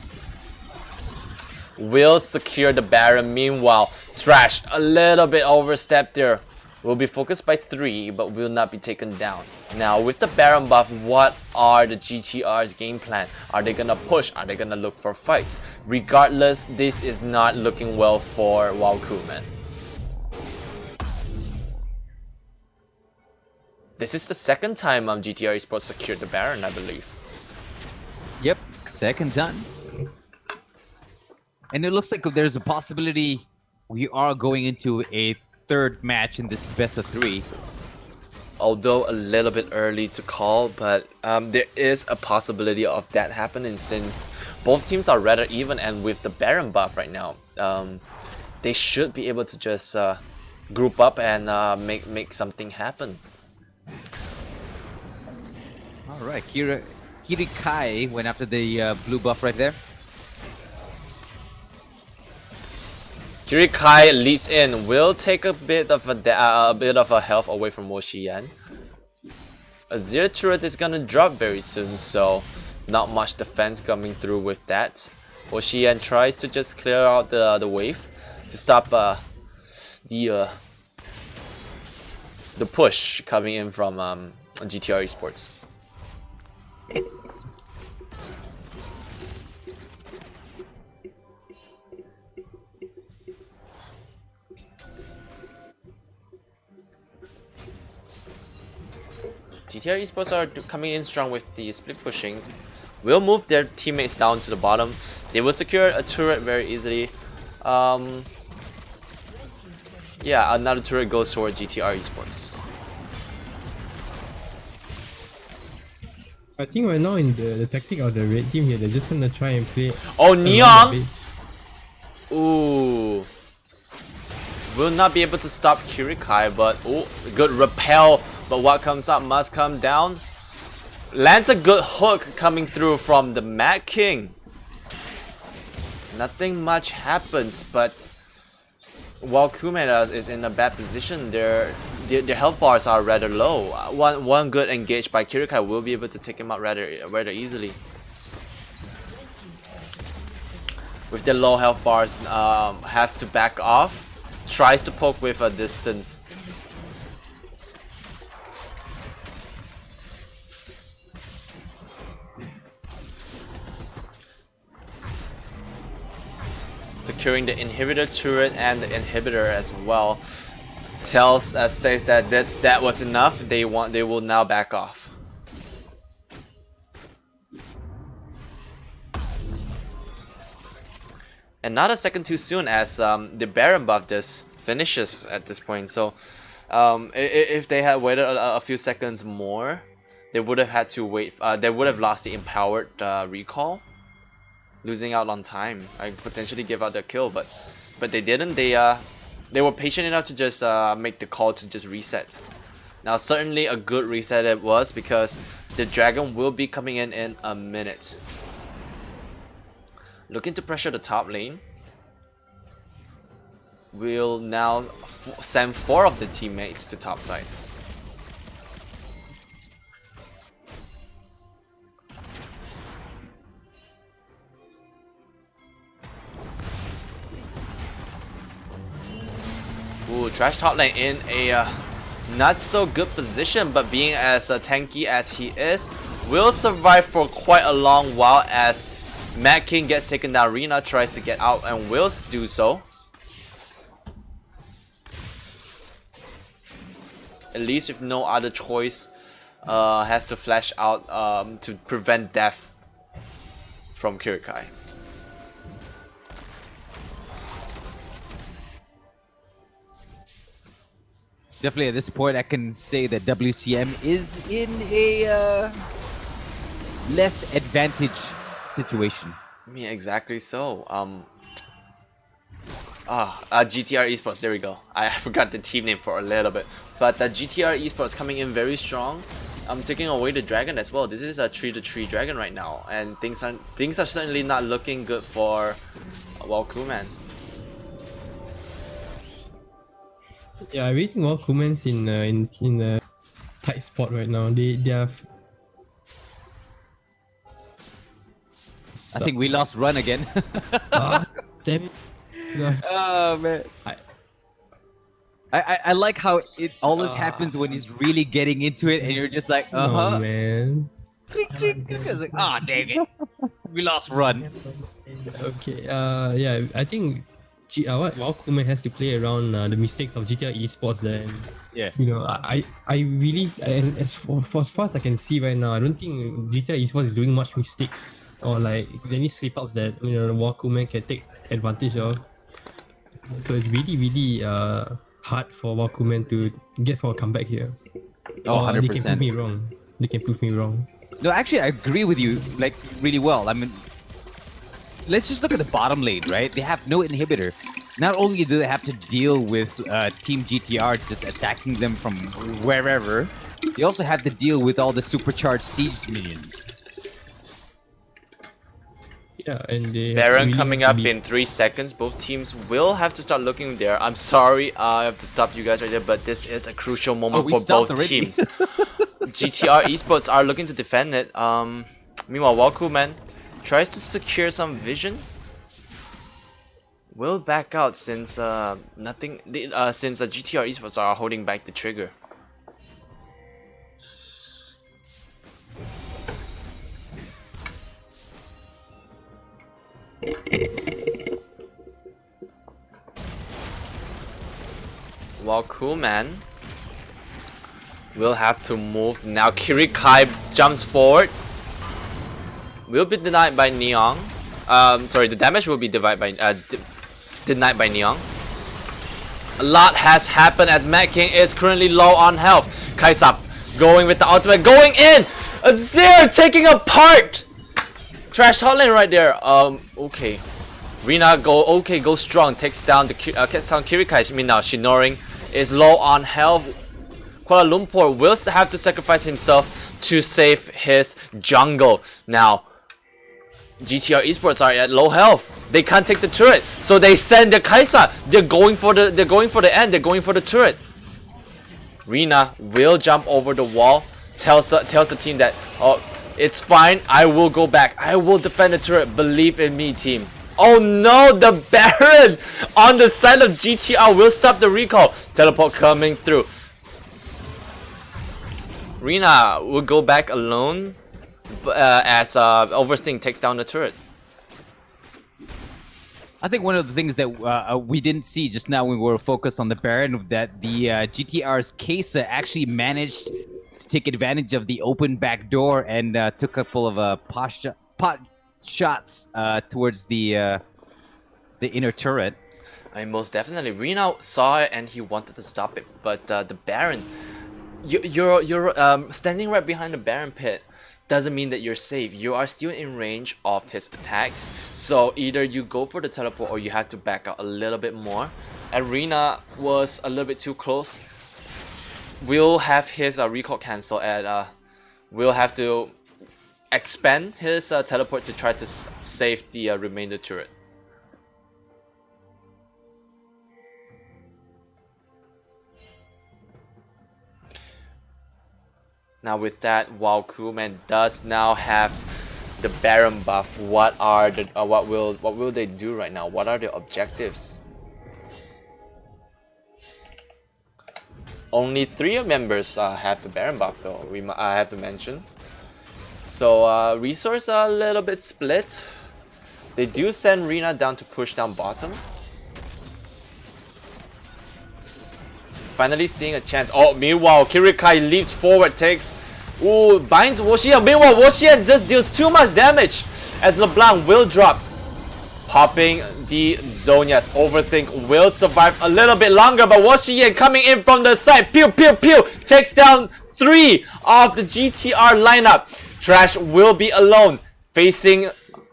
will secure the Baron. Meanwhile, Thrash a little bit overstepped there. Will be focused by 3, but will not be taken down. Now with the Baron buff, what are the GTR's game plan? Are they gonna push? Are they gonna look for fights? Regardless, this is not looking well for Walkuman. This is the second time GTR Esports secured the Baron, I believe. Yep, second time. And it looks like there's a possibility we are going into a third match in this best of 3. Although a little bit early to call, but there is a possibility of that happening since both teams are rather even, and with the Baron buff right now, they should be able to just group up and make something happen. All right, Kirikai went after the blue buff right there. Kirikai leads in, will take a bit of a health away from Wo Shiyan. A 0 turret is gonna drop very soon, so not much defense coming through with that. Wo Shiyan tries to just clear out the wave to stop the push coming in from GTR Esports. GTR Esports are coming in strong with the split pushing. Will move their teammates down to the bottom. They will secure a turret very easily. Yeah, another turret goes toward GTR Esports. I think right now in the tactic of the red team here, they're just gonna try and play. Oh, Neon! Ooh. Will not be able to stop Kirikai, but oh, good repel. But what comes up must come down. Lands a good hook coming through from the Mad King. Nothing much happens, but while Kumeda is in a bad position, their health bars are rather low. One good engage by Kirikai will be able to take him out rather easily. With their low health bars, have to back off. Tries to poke with a distance. Securing the inhibitor turret and the inhibitor as well. Says that that was enough. They will now back off. And not a second too soon, as the Baron buff just finishes at this point. So if they had waited a few seconds more, they would have had to wait. They would have lost the empowered recall, losing out on time. I potentially give out their kill, but they didn't. They were patient enough to just make the call to just reset. Now certainly a good reset it was, because the dragon will be coming in a minute. Looking to pressure the top lane. Will now send 4 of the teammates to top side. Ooh, Trash top lane in a not so good position, but being as tanky as he is, will survive for quite a long while as Mad King gets taken down. Rina tries to get out and will do so. At least with no other choice, has to flash out to prevent death from Kirikai. Definitely at this point, I can say that WCM is in a less advantage situation. Yeah, exactly so. GTR Esports, there we go. I forgot the team name for a little bit. But the GTR Esports coming in very strong. Taking away the dragon as well. This is a 3-3 dragon right now, and things are certainly not looking good for Walkuman. Yeah, I really think Walkuman's in a tight spot right now. They have. I think we lost run again. Damn it. No. Oh man. I like how it always happens when he's really getting into it, and you're just like, Oh man. Click, click, click. I was like, ah, dang it, we lost run. Okay. Yeah. I think what Wildcoolman has to play around the mistakes of GTR Esports. Then. Yeah. You know, I really, and as far as I can see right now, I don't think GTR Esports is doing much mistakes or like any slip ups that Wildcoolman can take advantage of. So it's really hard for Wildcoolman to get for a comeback here. Oh, 100%. They can prove me wrong. They can prove me wrong. No, actually, I agree with you, like, really well. I mean, let's just look at the bottom lane, right? They have no inhibitor. Not only do they have to deal with Team GTR just attacking them from wherever, they also have to deal with all the supercharged siege minions. Yeah, and they Baron really coming have up to be- in 3 seconds. Both teams will have to start looking there. I'm sorry, I have to stop you guys right there, but this is a crucial moment we for stopped both already? teams. GTR Esports are looking to defend it. Meanwhile, Wildcoolman tries to secure some vision. Will back out since GTR Esports are holding back the trigger. Wildcoolman will have to move now. Kirikai jumps forward. Will be denied by Neon. Sorry, the damage will be denied by Neon. A lot has happened as Mad King is currently low on health. Kaisap going with the ultimate, going in. Azir taking apart. Trash top lane right there. Okay. Rina go strong. Takes down Kirikai. Meanwhile, Shinoring is low on health. Kuala Lumpur will have to sacrifice himself to save his jungle. Now, GTR Esports are at low health. They can't take the turret, so they send the Kaisa. They're going for the end. They're going for the turret. Rina will jump over the wall. Tells the team that, oh, it's fine. I will go back. I will defend the turret. Believe in me, team. Oh no, the Baron on the side of GTR will stop the recall. Teleport coming through. Rina will go back alone as Overthink takes down the turret. I think one of the things that we didn't see just now when we were focused on the Baron, that the GTR's Kesa actually managed to take advantage of the open back door and took a couple of pot shots towards the inner turret. I mean, most definitely, Rina saw it and he wanted to stop it, but the Baron, you're standing right behind the Baron pit. Doesn't mean that you're safe. You are still in range of his attacks. So either you go for the teleport or you have to back out a little bit more. And Rina was a little bit too close. We'll have his recall cancel and we'll have to expand his teleport to try to save the remainder turret. Now with that, Wildcoolman does now have the Baron buff. What will they do right now? What are their objectives? Only 3 members have the Baron buff though. I have to mention. So resource are a little bit split. They do send Rina down to push down bottom. Finally seeing a chance. Oh, meanwhile, Kirikai leaps forward, binds Woshia. Meanwhile, Woshia just deals too much damage as LeBlanc will drop. Popping the Zonias. Overthink will survive a little bit longer, but Woshia coming in from the side. Pew, pew, pew. Takes down 3 of the GTR lineup. Trash will be alone, facing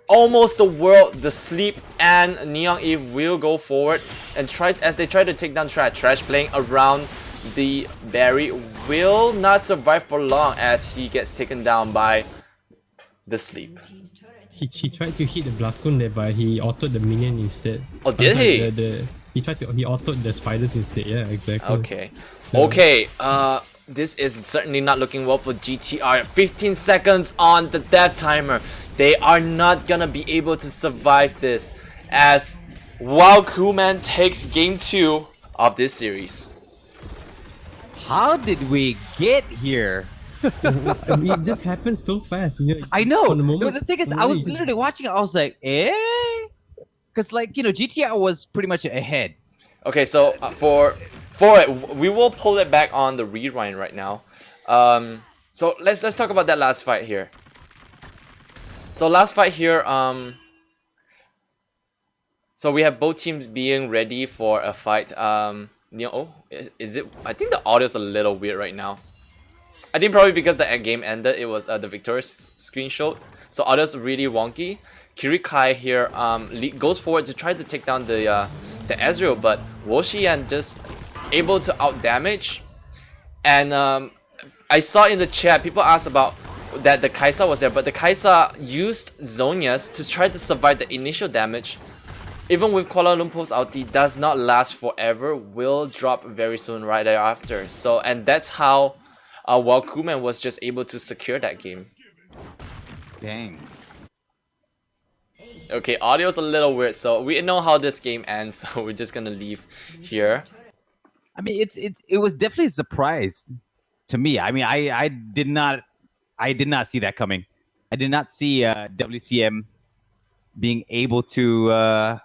almost the world. The Sleep and Neon Eve will go forward and try to take down Trash. Trash playing around the Barry will not survive for long as he gets taken down by the Sleep. He tried to hit the Blastcone there, but he autoed the minion instead. Oh, did he? He autoed the spiders instead. Yeah, exactly. Okay. Okay. This is certainly not looking well for GTR. 15 seconds on the death timer. They are not gonna be able to survive this as Wow, Crewman takes game 2 of this series. How did we get here? It just happened so fast. I know. From the No, moment, the thing is, from I the was moment you- literally watching it. I was like, because GTR was pretty much ahead. Okay, so for it, we will pull it back on the rewind right now. So let's talk about that last fight here. So last fight here, so we have both teams being ready for a fight. Is it? I think the audio's a little weird right now. I think probably because the game ended, it was the victorious screenshot. So audio's really wonky. Kirikai here goes forward to try to take down the Ezreal, but Woshian just able to out damage. And I saw in the chat people asked about that the Kaisa was there, but the Kaisa used Zonias to try to survive the initial damage. Even with Kuala Lumpur's ulti, does not last forever, will drop very soon right thereafter. So, and that's how Kuman was just able to secure that game. Dang. Okay, audio's a little weird, so we know how this game ends, so we're just gonna leave here. I mean, it was definitely a surprise to me. I mean, I did not see that coming. I did not see WCM being able to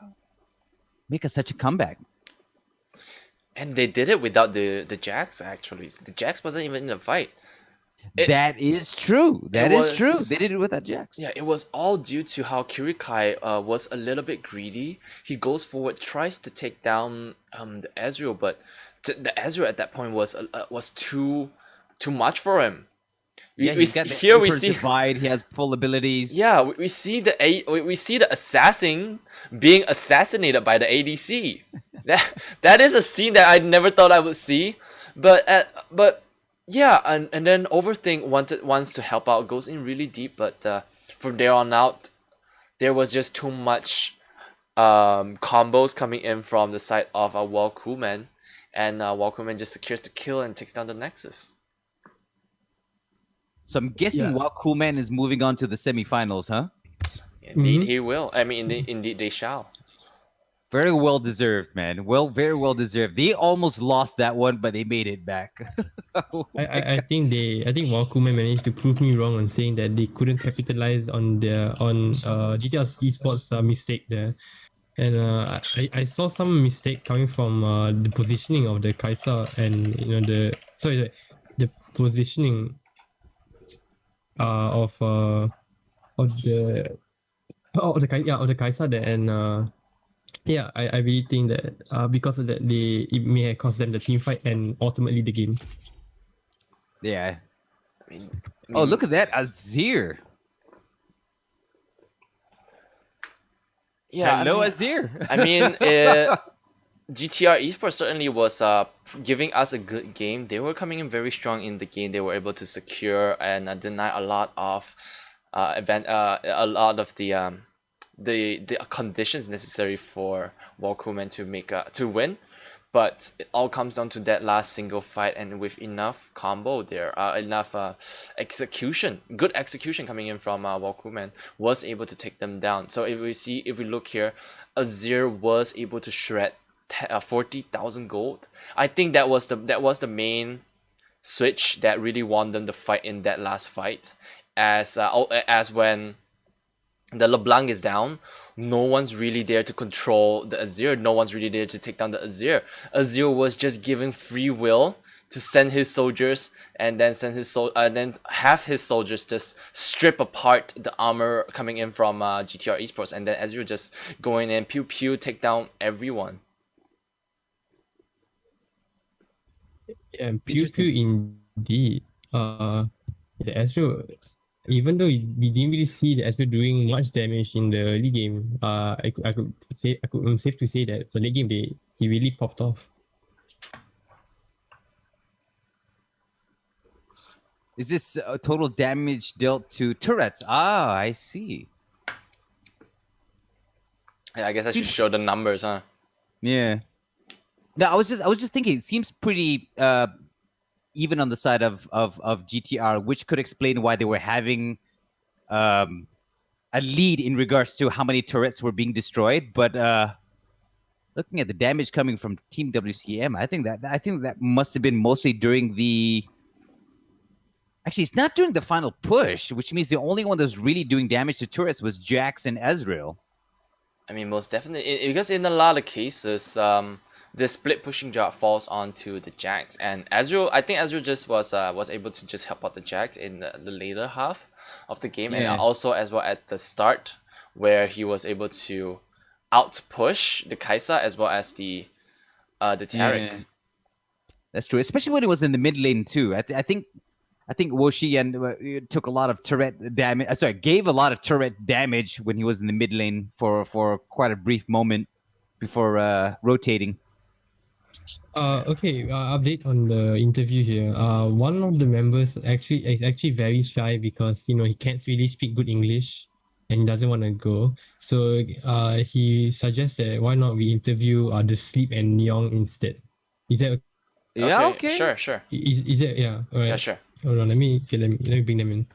make such a comeback. And they did it without the Jax, actually. The Jax wasn't even in the fight. That is true. That is true. They did it without Jax. Yeah, it was all due to how Kirikai was a little bit greedy. He goes forward, tries to take down the Ezreal, but the Ezreal at that point was too much for him. Here we see divide. He has full abilities. Yeah, we see the assassin being assassinated by the ADC. that is a scene that I never thought I would see, but yeah, and then Overthink wants to help out, goes in really deep, but from there on out, there was just too much combos coming in from the side of a Walkuman, and Walkuman just secures the kill and takes down the Nexus. So I'm guessing Walkuman is moving on to the semifinals, huh? Indeed, he will. I mean, indeed, they shall. Very well deserved, man. Very well deserved. They almost lost that one, but they made it back. I think Walkuman managed to prove me wrong on saying that they couldn't capitalize on GTR's Esports mistake there. And I saw some mistake coming from the positioning of the Kaisa and the positioning of the Kaisa there, and I really think that because of that it may have cost them the team fight and ultimately the game. Yeah. Oh, look at that, Azir. Yeah, hello, Azir. I mean, GTR Esports certainly was giving us a good game. They were coming in very strong in the game. They were able to secure and deny a lot of the conditions necessary for Walkuman to win. But it all comes down to that last single fight, and with enough combo there, enough good execution coming in from Walkuman, was able to take them down. So if we look here, Azir was able to shred 40,000 gold. I think that was the main switch that really won them the fight in that last fight. As when the LeBlanc is down, no one's really there to control the Azir. No one's really there to take down the Azir. Azir was just giving free will to send his soldiers, and then then have his soldiers just strip apart the armor coming in from GTR Esports, and then Azir just going in, pew pew, take down everyone. Yeah, pew pew indeed. The Ezreal, even though we didn't really see the Ezreal doing much damage in the early game, I'm safe to say that for late game he really popped off. Is this total damage dealt to turrets? Ah, I see. Yeah, I guess I should show the numbers, huh? Yeah. No, I was just thinking. It seems pretty even on the side of GTR, which could explain why they were having a lead in regards to how many turrets were being destroyed. But Looking at the damage coming from Team WCM, I think that must have been mostly during the. Actually, it's not during the final push, which means the only one that's really doing damage to turrets was Jax and Ezreal. I mean, most definitely, because in a lot of cases, the split pushing job falls onto the Jax, and Ezreal. I think Ezreal just was able to just help out the Jax in the later half of the game, Yeah. and also as well at the start where he was able to out push the Kai'Sa as well as the Taric. Yeah. That's true, especially when it was in the mid lane too. I think Woshi and took a lot of turret damage. Gave a lot of turret damage when he was in the mid lane for quite a brief moment before rotating. Okay, update on the interview here. One of the members is actually very shy because he can't really speak good English and he doesn't want to go. So he suggests that why not we interview the Sleep and Neon instead. Is that Yeah, okay. Sure. is that yeah? All right. Yeah, sure. Hold on, let me bring them in.